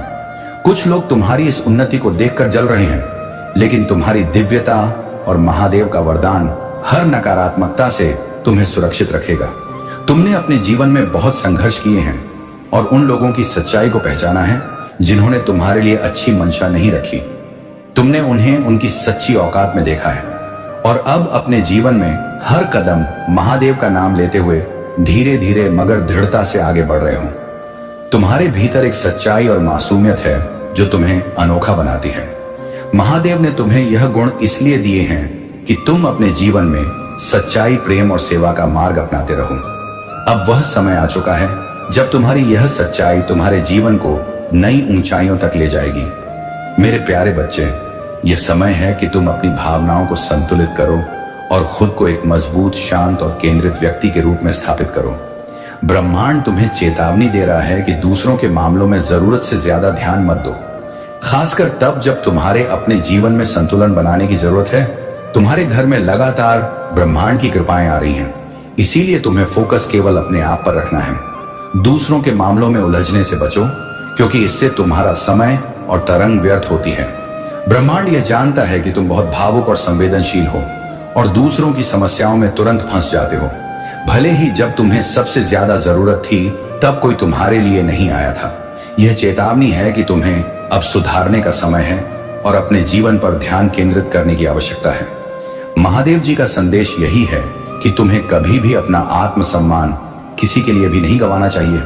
कुछ लोग तुम्हारी इस उन्नति को देखकर जल रहे हैं, लेकिन तुम्हारी दिव्यता और महादेव का वरदान हर नकारात्मकता से तुम्हें सुरक्षित रखेगा। तुमने अपने जीवन में बहुत संघर्ष किए हैं और उन लोगों की सच्चाई को पहचाना है जिन्होंने तुम्हारे लिए अच्छी मंशा नहीं रखी। तुमने उन्हें उनकी सच्ची औकात में देखा है और अब अपने जीवन में हर कदम महादेव का नाम लेते हुए धीरे धीरे मगर दृढ़ता से आगे बढ़ रहे हो। तुम्हारे भीतर एक सच्चाई और मासूमियत है जो तुम्हें अनोखा बनाती है। महादेव ने तुम्हें यह गुण इसलिए दिए हैं कि तुम अपने जीवन में सच्चाई, प्रेम और सेवा का मार्ग अपनाते रहो। अब वह समय आ चुका है जब तुम्हारी यह सच्चाई तुम्हारे जीवन को नई ऊंचाइयों तक ले जाएगी। मेरे प्यारे बच्चे, यह समय है कि तुम अपनी भावनाओं को संतुलित करो और खुद को एक मजबूत, शांत और केंद्रित व्यक्ति के रूप में स्थापित करो। ब्रह्मांड तुम्हें चेतावनी दे रहा है कि दूसरों के मामलों में जरूरत से ज्यादा ध्यान मत दो, खासकर तब जब तुम्हारे अपने जीवन में संतुलन बनाने की जरूरत है। तुम्हारे घर में लगातार ब्रह्मांड की कृपाएं आ रही हैं, इसीलिए तुम्हें फोकस केवल अपने आप पर रखना है। दूसरों के मामलों में उलझने से बचो, क्योंकि इससे तुम्हारा समय और तरंग व्यर्थ होती है। ब्रह्मांड यह जानता है कि तुम बहुत भावुक और संवेदनशील हो और दूसरों की समस्याओं में तुरंत फंस जाते हो। भले ही जब तुम्हें सबसे ज्यादा जरूरत थी तब कोई तुम्हारे लिए नहीं आया था। यह चेतावनी है कि तुम्हें अब सुधारने का समय है और अपने जीवन पर ध्यान केंद्रित करने की आवश्यकता है। महादेव जी का संदेश यही है कि तुम्हें कभी भी अपना आत्मसम्मान किसी के लिए भी नहीं गंवाना चाहिए।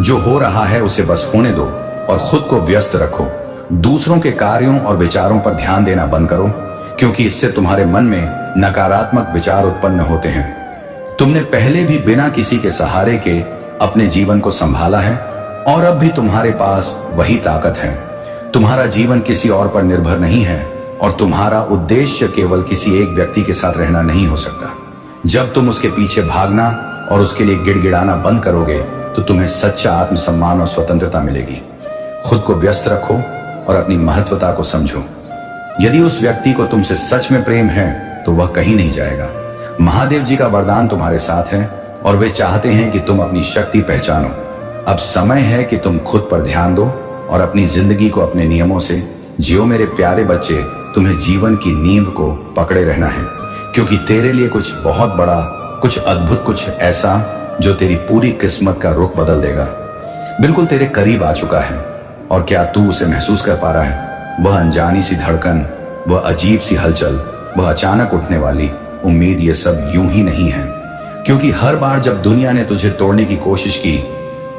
जो हो रहा है उसे बस होने दो और खुद को व्यस्त रखो। दूसरों के कार्यों और विचारों पर ध्यान देना बंद करो, क्योंकि इससे तुम्हारे मन में नकारात्मक विचार उत्पन्न होते हैं। तुमने पहले भी बिना किसी के सहारे के अपने जीवन को संभाला है और अब भी तुम्हारे पास वही ताकत है। तुम्हारा जीवन किसी और पर निर्भर नहीं है और तुम्हारा उद्देश्य केवल किसी एक व्यक्ति के साथ रहना नहीं हो सकता। जब तुम उसके पीछे भागना और उसके लिए गिड़गिड़ाना बंद करोगे तो तुम्हें सच्चा आत्मसम्मान और स्वतंत्रता मिलेगी। खुद को व्यस्त रखो और अपनी महत्वता को समझो। यदि उस व्यक्ति को तुमसे सच में प्रेम है तो वह कहीं नहीं जाएगा। महादेव जी का वरदान तुम्हारे साथ है और वे चाहते हैं कि तुम अपनी शक्ति पहचानो। अब समय है कि तुम खुद पर ध्यान दो और अपनी जिंदगी को अपने नियमों से जियो। मेरे प्यारे बच्चे, तुम्हें जीवन की नींव को पकड़े रहना है, क्योंकि तेरे लिए कुछ बहुत बड़ा, कुछ अद्भुत, कुछ ऐसा जो तेरी पूरी किस्मत का रुख बदल देगा, बिल्कुल तेरे करीब आ चुका है। और क्या तू उसे महसूस कर पा रहा है? वह अनजानी सी धड़कन, वह अजीब सी हलचल, वह अचानक उठने वाली उम्मीद, ये सब यूं ही नहीं है। क्योंकि हर बार जब दुनिया ने तुझे तोड़ने की कोशिश की,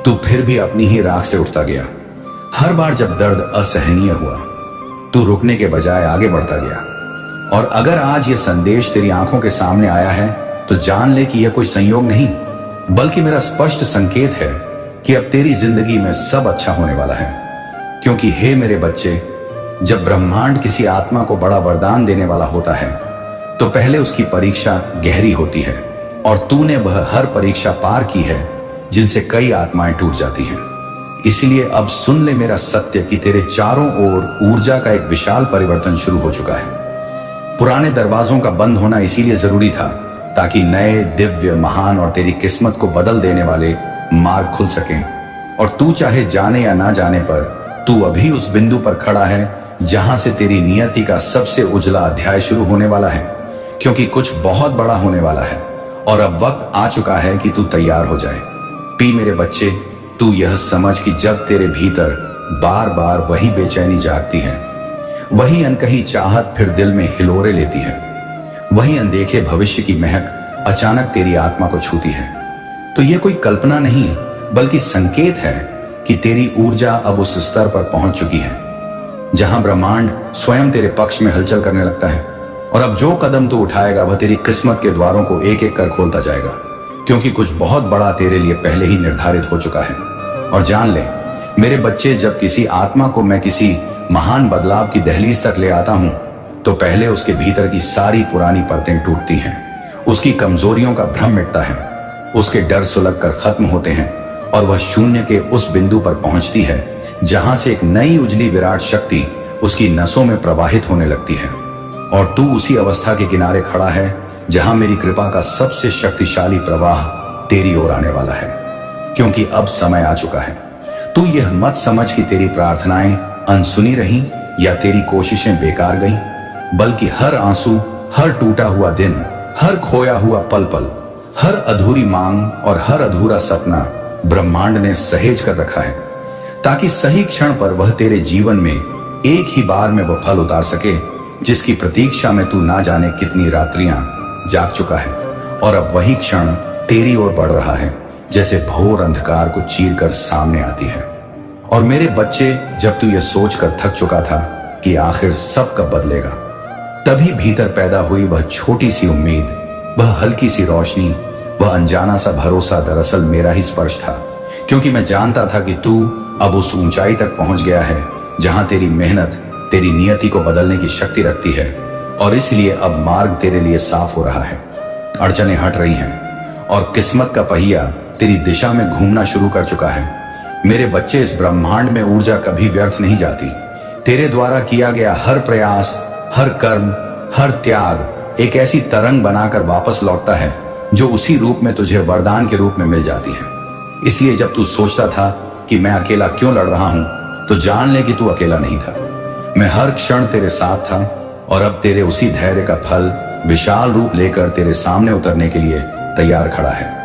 तू फिर भी अपनी ही राख से उठता गया। हर बार जब दर्द असहनीय हुआ, तू रुकने के बजाय आगे बढ़ता गया। और अगर आज ये संदेश तेरी आंखों के सामने आया है तो जान ले कि यह कोई संयोग नहीं, बल्कि मेरा स्पष्ट संकेत है कि अब तेरी जिंदगी में सब अच्छा होने वाला है। क्योंकि हे मेरे बच्चे, जब ब्रह्मांड किसी आत्मा को बड़ा वरदान देने वाला होता है तो पहले उसकी परीक्षा गहरी होती है, और तूने वह हर परीक्षा पार की है जिनसे कई आत्माएं टूट जाती हैं। इसलिए अब सुन ले मेरा सत्य कि तेरे चारों ओर ऊर्जा का एक विशाल परिवर्तन शुरू हो चुका है। पुराने दरवाजों का बंद होना इसीलिए जरूरी था ताकि नए, दिव्य, महान और तेरी किस्मत को बदल देने वाले मार्ग खुल सकें। और तू चाहे जाने या ना जाने पर, तू अभी उस बिंदु पर खड़ा है जहां से तेरी नियति का सबसे उजला अध्याय शुरू होने वाला है। क्योंकि कुछ बहुत बड़ा होने वाला है और अब वक्त आ चुका है कि तू तैयार हो जाए। पी मेरे बच्चे, तू यह समझ कि जब तेरे भीतर बार बार वही बेचैनी जागती है, वही अनकही चाहत फिर दिल में हिलोरे लेती है, वही अनदेखे भविष्य की महक अचानक तेरी आत्मा को छूती है, तो यह कोई कल्पना नहीं बल्कि संकेत है कि तेरी ऊर्जा अब उस स्तर पर पहुंच चुकी है जहां ब्रह्मांड स्वयं तेरे पक्ष में हलचल करने लगता है। और अब जो कदम तू उठाएगा वह तेरी किस्मत के द्वारों को एक एक कर खोलता जाएगा, क्योंकि कुछ बहुत बड़ा तेरे लिए पहले ही निर्धारित हो चुका है। और जान ले मेरे बच्चे, जब किसी आत्मा को मैं किसी महान बदलाव की दहलीज तक ले आता हूं तो पहले उसके भीतर की सारी पुरानी परतें टूटती हैं, उसकी कमजोरियों का भ्रम मिटता है, उसके डर सुलग कर खत्म होते हैं और वह शून्य के उस बिंदु पर पहुंचती है जहां से एक नई उजली विराट शक्ति उसकी नसों में प्रवाहित होने लगती है। और तू उसी अवस्था के किनारे खड़ा है जहां मेरी कृपा का सबसे शक्तिशाली प्रवाह तेरी ओर आने वाला है, क्योंकि अब समय आ चुका है। तू यह मत समझ कि तेरी प्रार्थनाएं अनसुनी रहीं या तेरी कोशिशें बेकार गईं, बल्कि हर आंसू, हर टूटा हुआ दिन, हर खोया हुआ पल पल, हर अधूरी मांग और हर अधूरा सपना ब्रह्मांड ने सहेज कर रखा है, ताकि सही क्षण पर वह तेरे जीवन में एक ही बार में वह फल उतार सके जिसकी प्रतीक्षा में तू ना जाने कितनी रात्रियां जाग चुका है। और अब वही क्षण तेरी ओर बढ़ रहा है जैसे भोर अंधकार को चीरकर सामने आती है। और मेरे बच्चे, जब तू यह सोचकर थक चुका था कि आखिर सब कब बदलेगा, तभी भीतर पैदा हुई वह छोटी सी उम्मीद, वह हल्की सी रोशनी, वह अनजाना सा भरोसा दरअसल मेरा ही स्पर्श था, क्योंकि मैं जानता था कि तू अब उस ऊंचाई तक पहुंच गया है जहां तेरी मेहनत तेरी नियति को बदलने की शक्ति रखती है। और इसलिए अब मार्ग तेरे लिए साफ हो रहा है, अड़चनें हट रही हैं और किस्मत का पहिया तेरी दिशा में घूमना शुरू कर चुका है। मेरे बच्चे, इस ब्रह्मांड में ऊर्जा कभी व्यर्थ नहीं जाती। तेरे द्वारा किया गया हर प्रयास, हर कर्म, हर त्याग एक ऐसी तरंग बनाकर वापस लौटता है जो उसी रूप में तुझे वरदान के रूप में मिल जाती है। इसलिए जब तू सोचता था कि मैं अकेला क्यों लड़ रहा हूं, तो जान ले कि तू अकेला नहीं था। मैं हर क्षण तेरे साथ था और अब तेरे उसी धैर्य का फल विशाल रूप लेकर तेरे सामने उतरने के लिए तैयार खड़ा है।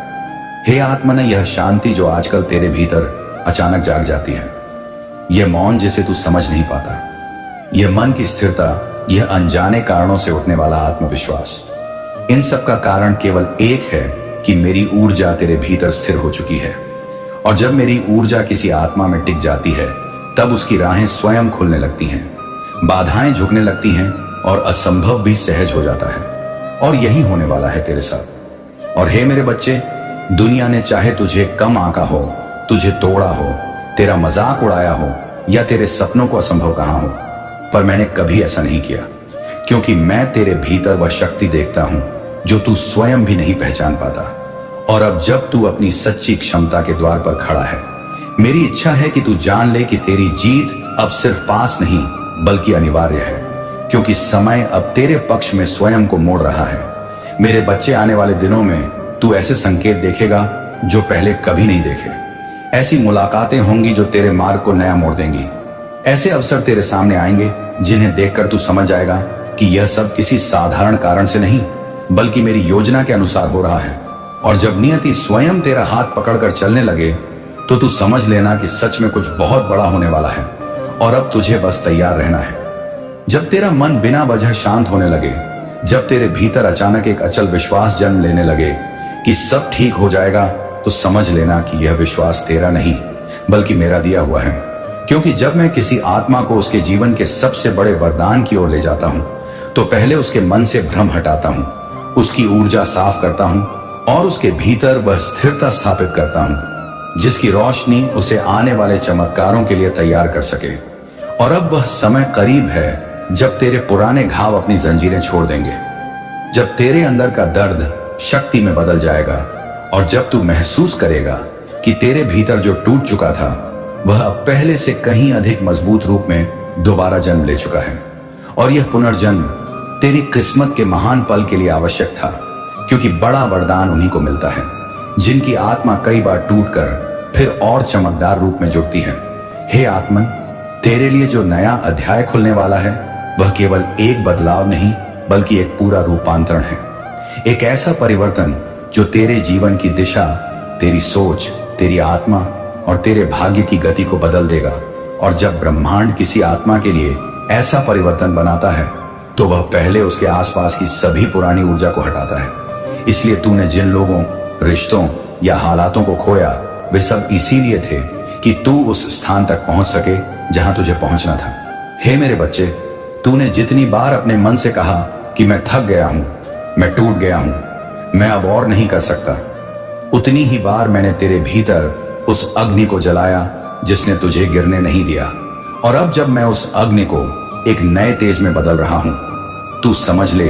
हे आत्मन, यह शांति जो आजकल तेरे भीतर अचानक जाग जाती है, यह मौन जिसे तू समझ नहीं पाता, यह मन की स्थिरता, यह अनजाने कारणों से उठने वाला आत्मविश्वास, इन सब का कारण केवल एक है कि मेरी ऊर्जा तेरे भीतर स्थिर हो चुकी है। और जब मेरी ऊर्जा किसी आत्मा में टिक जाती है तब उसकी राहें स्वयं खुलने लगती हैं, बाधाएं झुकने लगती हैं और असंभव भी सहज हो जाता है। और यही होने वाला है तेरे साथ। और हे मेरे बच्चे, दुनिया ने चाहे तुझे कम आंका हो, तुझे तोड़ा हो, तेरा मजाक उड़ाया हो या तेरे सपनों को असंभव कहा हो, पर मैंने कभी ऐसा नहीं किया, क्योंकि मैं तेरे भीतर वह शक्ति देखता हूं जो तू स्वयं भी नहीं पहचान पाता। और अब जब तू अपनी सच्ची क्षमता के द्वार पर खड़ा है, मेरी इच्छा है कि तू जान ले कि तेरी जीत अब सिर्फ पास नहीं बल्कि अनिवार्य है, क्योंकि समय अब तेरे पक्ष में स्वयं को मोड़ रहा है। मेरे बच्चे, आने वाले दिनों में तू ऐसे संकेत देखेगा जो पहले कभी नहीं देखे। ऐसी मुलाकातें होंगी जो तेरे मार्ग को नया मोड़ देंगी। ऐसे अवसर तेरे सामने आएंगे जिन्हें देखकर तू समझ जाएगा कि यह सब किसी साधारण कारण से नहीं बल्कि मेरी योजना के अनुसार हो रहा है। और जब नियति स्वयं तेरा हाथ पकड़कर चलने लगे तो तू समझ लेना कि सच में कुछ बहुत बड़ा होने वाला है। और अब तुझे बस तैयार रहना है। जब तेरा मन बिना वजह शांत होने लगे, जब तेरे भीतर अचानक एक अचल विश्वास जन्म लेने लगे कि सब ठीक हो जाएगा, तो समझ लेना कि यह विश्वास तेरा नहीं बल्कि मेरा दिया हुआ है। क्योंकि जब मैं किसी आत्मा को उसके जीवन के सबसे बड़े वरदान की ओर ले जाता हूं तो पहले उसके मन से भ्रम हटाता हूं, उसकी ऊर्जा साफ करता हूं और उसके भीतर वह स्थिरता स्थापित करता हूं जिसकी रोशनी उसे आने वाले चमत्कारों के लिए तैयार कर सके। और अब वह समय करीब है जब तेरे पुराने घाव अपनी जंजीरें छोड़ देंगे, जब तेरे अंदर का दर्द शक्ति में बदल जाएगा और जब तू महसूस करेगा कि तेरे भीतर जो टूट चुका था वह अब पहले से कहीं अधिक मजबूत रूप में दोबारा जन्म ले चुका है। और यह पुनर्जन्म तेरी किस्मत के महान पल के लिए आवश्यक था, क्योंकि बड़ा वरदान उन्हीं को मिलता है जिनकी आत्मा कई बार टूटकर फिर और चमकदार रूप में जुड़ती है। हे आत्मन, तेरे लिए जो नया अध्याय खुलने वाला है वह केवल एक बदलाव नहीं बल्कि एक पूरा रूपांतरण है। एक ऐसा परिवर्तन जो तेरे जीवन की दिशा, तेरी सोच, तेरी आत्मा और तेरे भाग्य की गति को बदल देगा। और जब ब्रह्मांड किसी आत्मा के लिए ऐसा परिवर्तन बनाता है तो वह पहले उसके आसपास की सभी पुरानी ऊर्जा को हटाता है। इसलिए तूने जिन लोगों, रिश्तों या हालातों को खोया, वे सब इसीलिए थे कि तू उस स्थान तक पहुंच सके जहां तुझे पहुंचना था। हे मेरे बच्चे, तूने जितनी बार अपने मन से कहा कि मैं थक गया हूं, मैं टूट गया हूं, मैं अब और नहीं कर सकता, उतनी ही बार मैंने तेरे भीतर उस अग्नि को जलाया जिसने तुझे गिरने नहीं दिया। और अब जब मैं उस अग्नि को एक नए तेज में बदल रहा हूं, तू समझ ले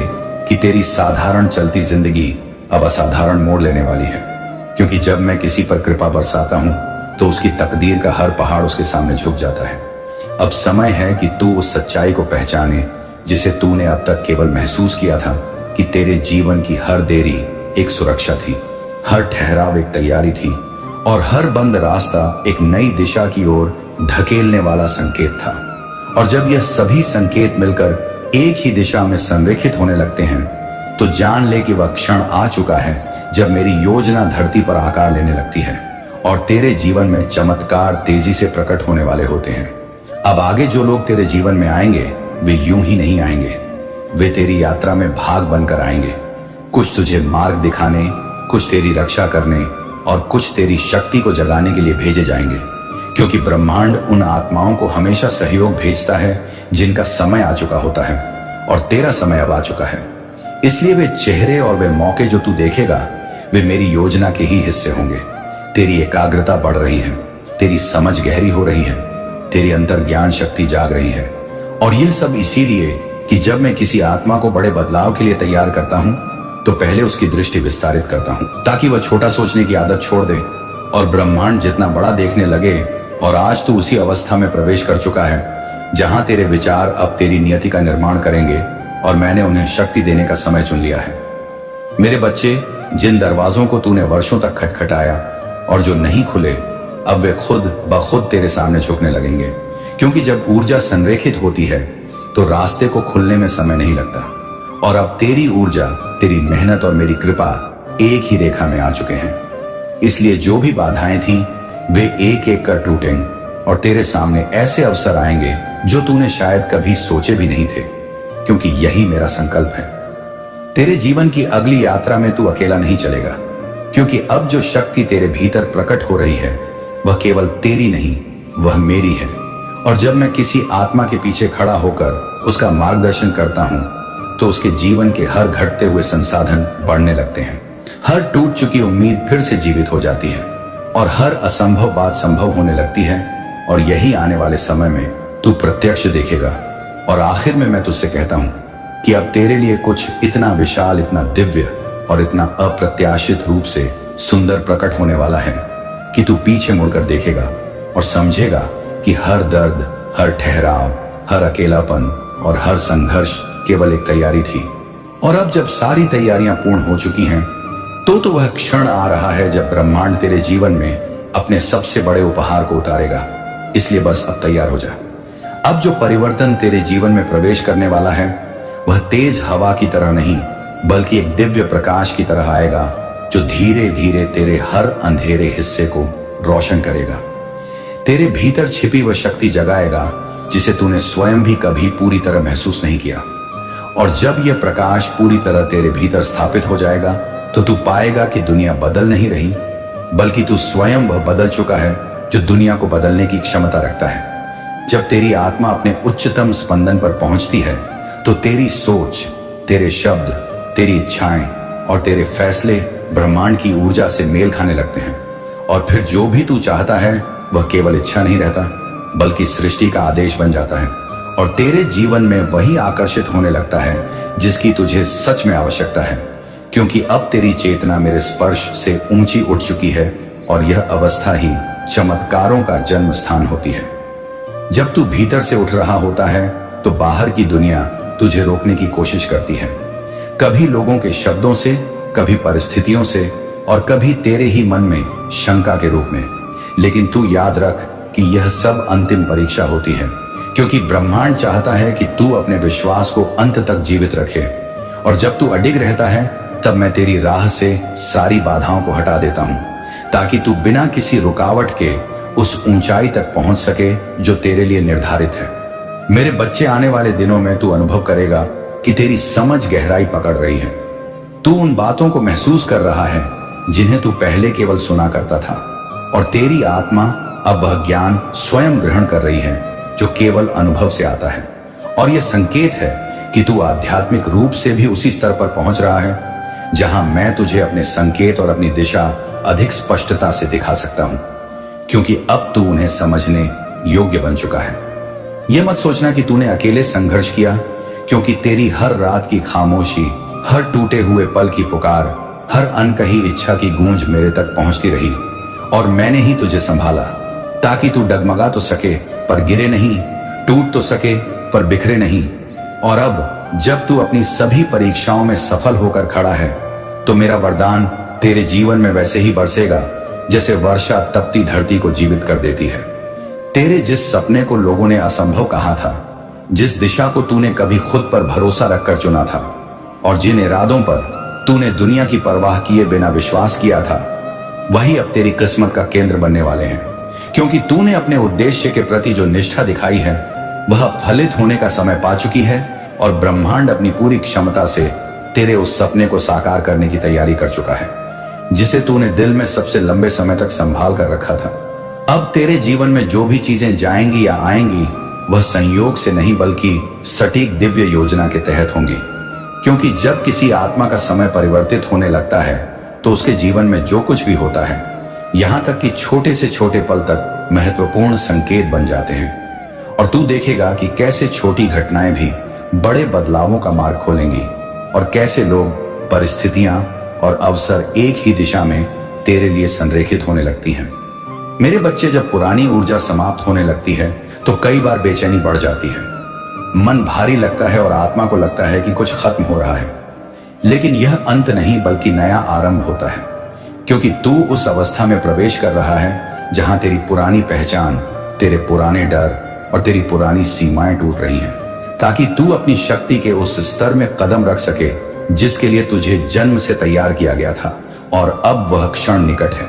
कि तेरी साधारण चलती जिंदगी अब असाधारण मोड़ लेने वाली है। क्योंकि जब मैं किसी पर कृपा बरसाता हूं तो उसकी तकदीर का हर पहाड़ उसके सामने झुक जाता है। अब समय है कि तू उस सच्चाई को पहचाने जिसे तूने अब तक केवल महसूस किया था कि तेरे जीवन की हर देरी एक सुरक्षा थी, हर ठहराव एक तैयारी थी और हर बंद रास्ता एक नई दिशा की ओर धकेलने वाला संकेत था। और जब यह सभी संकेत मिलकर एक ही दिशा में संरेखित होने लगते हैं तो जान ले कि वह क्षण आ चुका है जब मेरी योजना धरती पर आकार लेने लगती है और तेरे जीवन में चमत्कार तेजी से प्रकट होने वाले होते हैं। अब आगे जो लोग तेरे जीवन में आएंगे वे यूं ही नहीं आएंगे, वे तेरी यात्रा में भाग बनकर आएंगे। कुछ तुझे मार्ग दिखाने, कुछ तेरी रक्षा करने और कुछ तेरी शक्ति को जगाने के लिए भेजे जाएंगे। क्योंकि ब्रह्मांड उन आत्माओं को हमेशा सहयोग भेजता है जिनका समय आ चुका होता है और तेरा समय अब आ चुका है। इसलिए वे चेहरे और वे मौके जो तू देखेगा वे मेरी योजना के ही हिस्से होंगे। तेरी एकाग्रता बढ़ रही है, तेरी समझ गहरी हो रही है, तेरी अंतर ज्ञान शक्ति जाग रही है। और यह सब इसीलिए कि जब मैं किसी आत्मा को बड़े बदलाव के लिए तैयार करता हूं तो पहले उसकी दृष्टि विस्तारित करता हूं ताकि वह छोटा सोचने की आदत छोड़ दे और ब्रह्मांड जितना बड़ा देखने लगे। और आज तू उसी अवस्था में प्रवेश कर चुका है जहां तेरे विचार अब तेरी नियति का निर्माण करेंगे और मैंने उन्हें शक्ति देने का समय चुन लिया है। मेरे बच्चे, जिन दरवाजों को तूने वर्षों तक खटखटाया और जो नहीं खुले, अब वे खुद ब खुद तेरे सामने झुकने लगेंगे। क्योंकि जब ऊर्जा संरेखित होती है तो रास्ते को खुलने में समय नहीं लगता। और अब तेरी ऊर्जा, तेरी मेहनत और मेरी कृपा एक ही रेखा में आ चुके हैं। इसलिए जो भी बाधाएं थीं वे एक एक कर टूटेंगे और तेरे सामने ऐसे अवसर आएंगे जो तूने शायद कभी सोचे भी नहीं थे। क्योंकि यही मेरा संकल्प है। तेरे जीवन की अगली यात्रा में तू अकेला नहीं चलेगा, क्योंकि अब जो शक्ति तेरे भीतर प्रकट हो रही है वह केवल तेरी नहीं, वह मेरी है। और जब मैं किसी आत्मा के पीछे खड़ा होकर उसका मार्गदर्शन करता हूं तो उसके जीवन के हर घटते हुए संसाधन बढ़ने लगते हैं, हर टूट चुकी उम्मीद फिर से जीवित हो जाती है और हर असंभव बात संभव होने लगती है। और यही आने वाले समय में तू प्रत्यक्ष देखेगा। और आखिर में मैं तुझसे कहता हूं कि अब तेरे लिए कुछ इतना विशाल, इतना दिव्य और इतना अप्रत्याशित रूप से सुंदर प्रकट होने वाला है कि तू पीछे मुड़कर देखेगा और समझेगा कि हर दर्द, हर ठहराव, हर अकेलापन और हर संघर्ष केवल एक तैयारी थी। और अब जब सारी तैयारियां पूर्ण हो चुकी हैं तो वह क्षण आ रहा है जब ब्रह्मांड तेरे जीवन में अपने सबसे बड़े उपहार को उतारेगा। इसलिए बस अब तैयार हो जा। अब जो परिवर्तन तेरे जीवन में प्रवेश करने वाला है वह तेज हवा की तरह नहीं बल्कि एक दिव्य प्रकाश की तरह आएगा जो धीरे धीरे तेरे हर अंधेरे हिस्से को रोशन करेगा। तेरे भीतर छिपी वह शक्ति जगाएगा जिसे तूने स्वयं भी कभी पूरी तरह महसूस नहीं किया। और जब यह प्रकाश पूरी तरह तेरे भीतर स्थापित हो जाएगा तो तू पाएगा कि दुनिया बदल नहीं रही बल्कि तू स्वयं वह बदल चुका है जो दुनिया को बदलने की क्षमता रखता है। जब तेरी आत्मा अपने उच्चतम स्पंदन पर पहुंचती है तो तेरी सोच, तेरे शब्द, तेरी इच्छाएं और तेरे फैसले ब्रह्मांड की ऊर्जा से मेल खाने लगते हैं। और फिर जो भी तू चाहता है वह केवल इच्छा नहीं रहता बल्कि सृष्टि का आदेश बन जाता है। और तेरे जीवन में वही आकर्षित होने लगता है जिसकी तुझे सच में आवश्यकता है। क्योंकि अब तेरी चेतना मेरे स्पर्श से ऊंची उठ चुकी है और यह अवस्था ही चमत्कारों का जन्म स्थान होती है। जब तू भीतर से उठ रहा होता है तो बाहर की दुनिया तुझे रोकने की कोशिश करती है, कभी लोगों के शब्दों से, कभी परिस्थितियों से और कभी तेरे ही मन में शंका के रूप में। लेकिन तू याद रख कि यह सब अंतिम परीक्षा होती है, क्योंकि ब्रह्मांड चाहता है कि तू अपने विश्वास को अंत तक जीवित रखे और जब तू अडिग रहता है तब मैं तेरी राह से सारी बाधाओं को हटा देता हूं, ताकि तू बिना किसी रुकावट के उस ऊंचाई तक पहुंच सके जो तेरे लिए निर्धारित है। मेरे बच्चे, आने वाले दिनों में तू अनुभव करेगा कि तेरी समझ गहराई पकड़ रही है। तू उन बातों को महसूस कर रहा है जिन्हें तू पहले केवल सुना करता था, और तेरी आत्मा अब वह ज्ञान स्वयं ग्रहण कर रही है जो केवल अनुभव से आता है। और यह संकेत है कि तू आध्यात्मिक रूप से भी उसी स्तर पर पहुंच रहा है जहां मैं तुझे अपने संकेत और अपनी दिशा अधिक स्पष्टता से दिखा सकता हूं, क्योंकि अब तू उन्हें समझने योग्य बन चुका है। यह मत सोचना कि तूने अकेले संघर्ष किया, क्योंकि तेरी हर रात की खामोशी, हर टूटे हुए पल की पुकार, हर अनकही इच्छा की गूंज मेरे तक पहुंचती रही, और मैंने ही तुझे संभाला ताकि तू डगमगा तो सके पर गिरे नहीं, टूट तो सके पर बिखरे नहीं। और अब जब तू अपनी सभी परीक्षाओं में सफल होकर खड़ा है, तो मेरा वरदान तेरे जीवन में वैसे ही बरसेगा जैसे वर्षा तपती धरती को जीवित कर देती है। तेरे जिस सपने को लोगों ने असंभव कहा था, जिस दिशा को तूने कभी खुद पर भरोसा रखकर चुना था, और जिन इरादों पर तूने दुनिया की परवाह किए बिना विश्वास किया था, वही अब तेरी किस्मत का केंद्र बनने वाले हैं। क्योंकि तूने अपने उद्देश्य के प्रति जो निष्ठा दिखाई है, वह फलित होने का समय पा चुकी है, और ब्रह्मांड अपनी पूरी क्षमता से तेरे उस सपने को साकार करने की तैयारी कर चुका है, जिसे तूने दिल में सबसे लंबे समय तक संभाल कर रखा था। अब तेरे जीवन में जो भी चीजें जाएंगी या आएंगी, वह संयोग से नहीं बल्कि सटीक दिव्य योजना के तहत होंगी। क्योंकि जब किसी आत्मा का समय परिवर्तित होने लगता है, तो उसके जीवन में जो कुछ भी होता है, यहां तक कि छोटे से छोटे पल तक महत्वपूर्ण संकेत बन जाते हैं। और तू देखेगा कि कैसे छोटी घटनाएं भी बड़े बदलावों का मार्ग खोलेंगी, और कैसे लोग, परिस्थितियां और अवसर एक ही दिशा में तेरे लिए संरेखित होने लगती हैं। मेरे बच्चे, जब पुरानी ऊर्जा समाप्त होने लगती है तो कई बार बेचैनी बढ़ जाती है, मन भारी लगता है और आत्मा को लगता है कि कुछ खत्म हो रहा है। लेकिन यह अंत नहीं बल्कि नया आरंभ होता है, क्योंकि तू उस अवस्था में प्रवेश कर रहा है जहां तेरी पुरानी पहचान, तेरे पुराने डर और तेरी पुरानी सीमाएं टूट रही हैं, ताकि तू अपनी शक्ति के उस स्तर में कदम रख सके जिसके लिए तुझे जन्म से तैयार किया गया था। और अब वह क्षण निकट है।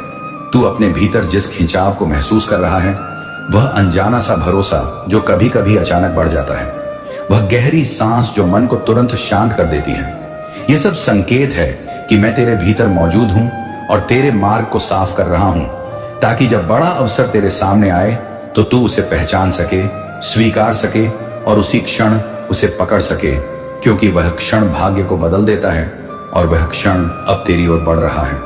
तू अपने भीतर जिस खिंचाव को महसूस कर रहा है, वह अनजाना सा भरोसा जो कभी कभी अचानक बढ़ जाता है, वह गहरी सांस जो मन को तुरंत शांत कर देती है, यह सब संकेत है कि मैं तेरे भीतर मौजूद हूं और तेरे मार्ग को साफ कर रहा हूं, ताकि जब बड़ा अवसर तेरे सामने आए तो तू उसे पहचान सके, स्वीकार सके और उसी क्षण उसे पकड़ सके, क्योंकि वह क्षण भाग्य को बदल देता है और वह क्षण अब तेरी ओर बढ़ रहा है।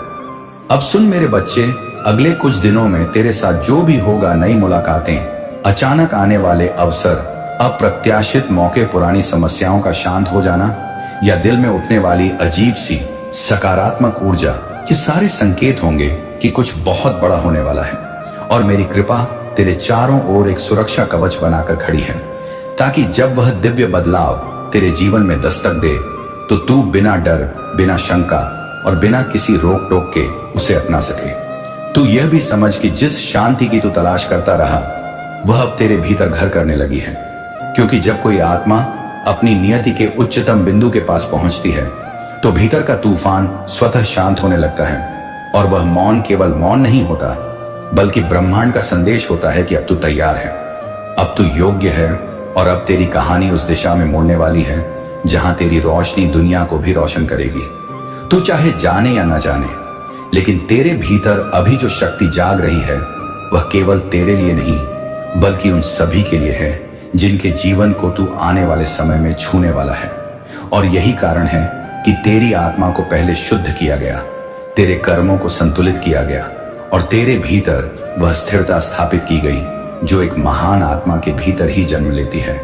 अब सुन मेरे बच्चे, अगले कुछ दिनों में तेरे साथ जो भी होगा, नई मुलाकातें, अचानक आने वाले अवसर, अप्रत्याशित मौके, पुरानी समस्याओं का शांत हो जाना या दिल में उठने वाली अजीब सी सकारात्मक ऊर्जा, ये सारे संकेत होंगे कि कुछ बहुत बड़ा होने वाला है। और मेरी कृपा तेरे चारों ओर एक सुरक्षा कवच बनाकर खड़ी है, ताकि जब वह दिव्य बदलाव तेरे जीवन में दस्तक दे तो तू बिना डर, बिना शंका और बिना किसी रोक टोक के उसे अपना सके। तू यह भी समझ कि जिस शांति की तू तलाश करता रहा, वह अब तेरे भीतर घर करने लगी है। क्योंकि जब कोई आत्मा अपनी नियति के उच्चतम बिंदु के पास पहुंचती है, तो भीतर का तूफान स्वतः शांत होने लगता है, और वह मौन केवल मौन नहीं होता, बल्कि ब्रह्मांड का संदेश होता है कि अब तू तैयार है, अब तू योग्य है, और अब तेरी कहानी उस दिशा में मुड़ने वाली है जहां तेरी रोशनी दुनिया को भी रोशन करेगी। तू चाहे जाने या ना जाने, लेकिन तेरे भीतर अभी जो शक्ति जाग रही है, वह केवल तेरे लिए नहीं बल्कि उन सभी के लिए है जिनके जीवन को तू आने वाले समय में छूने वाला है। और यही कारण है कि तेरी आत्मा को पहले शुद्ध किया गया, तेरे कर्मों को संतुलित किया गया, और तेरे भीतर वह स्थिरता स्थापित की गई जो एक महान आत्मा के भीतर ही जन्म लेती है।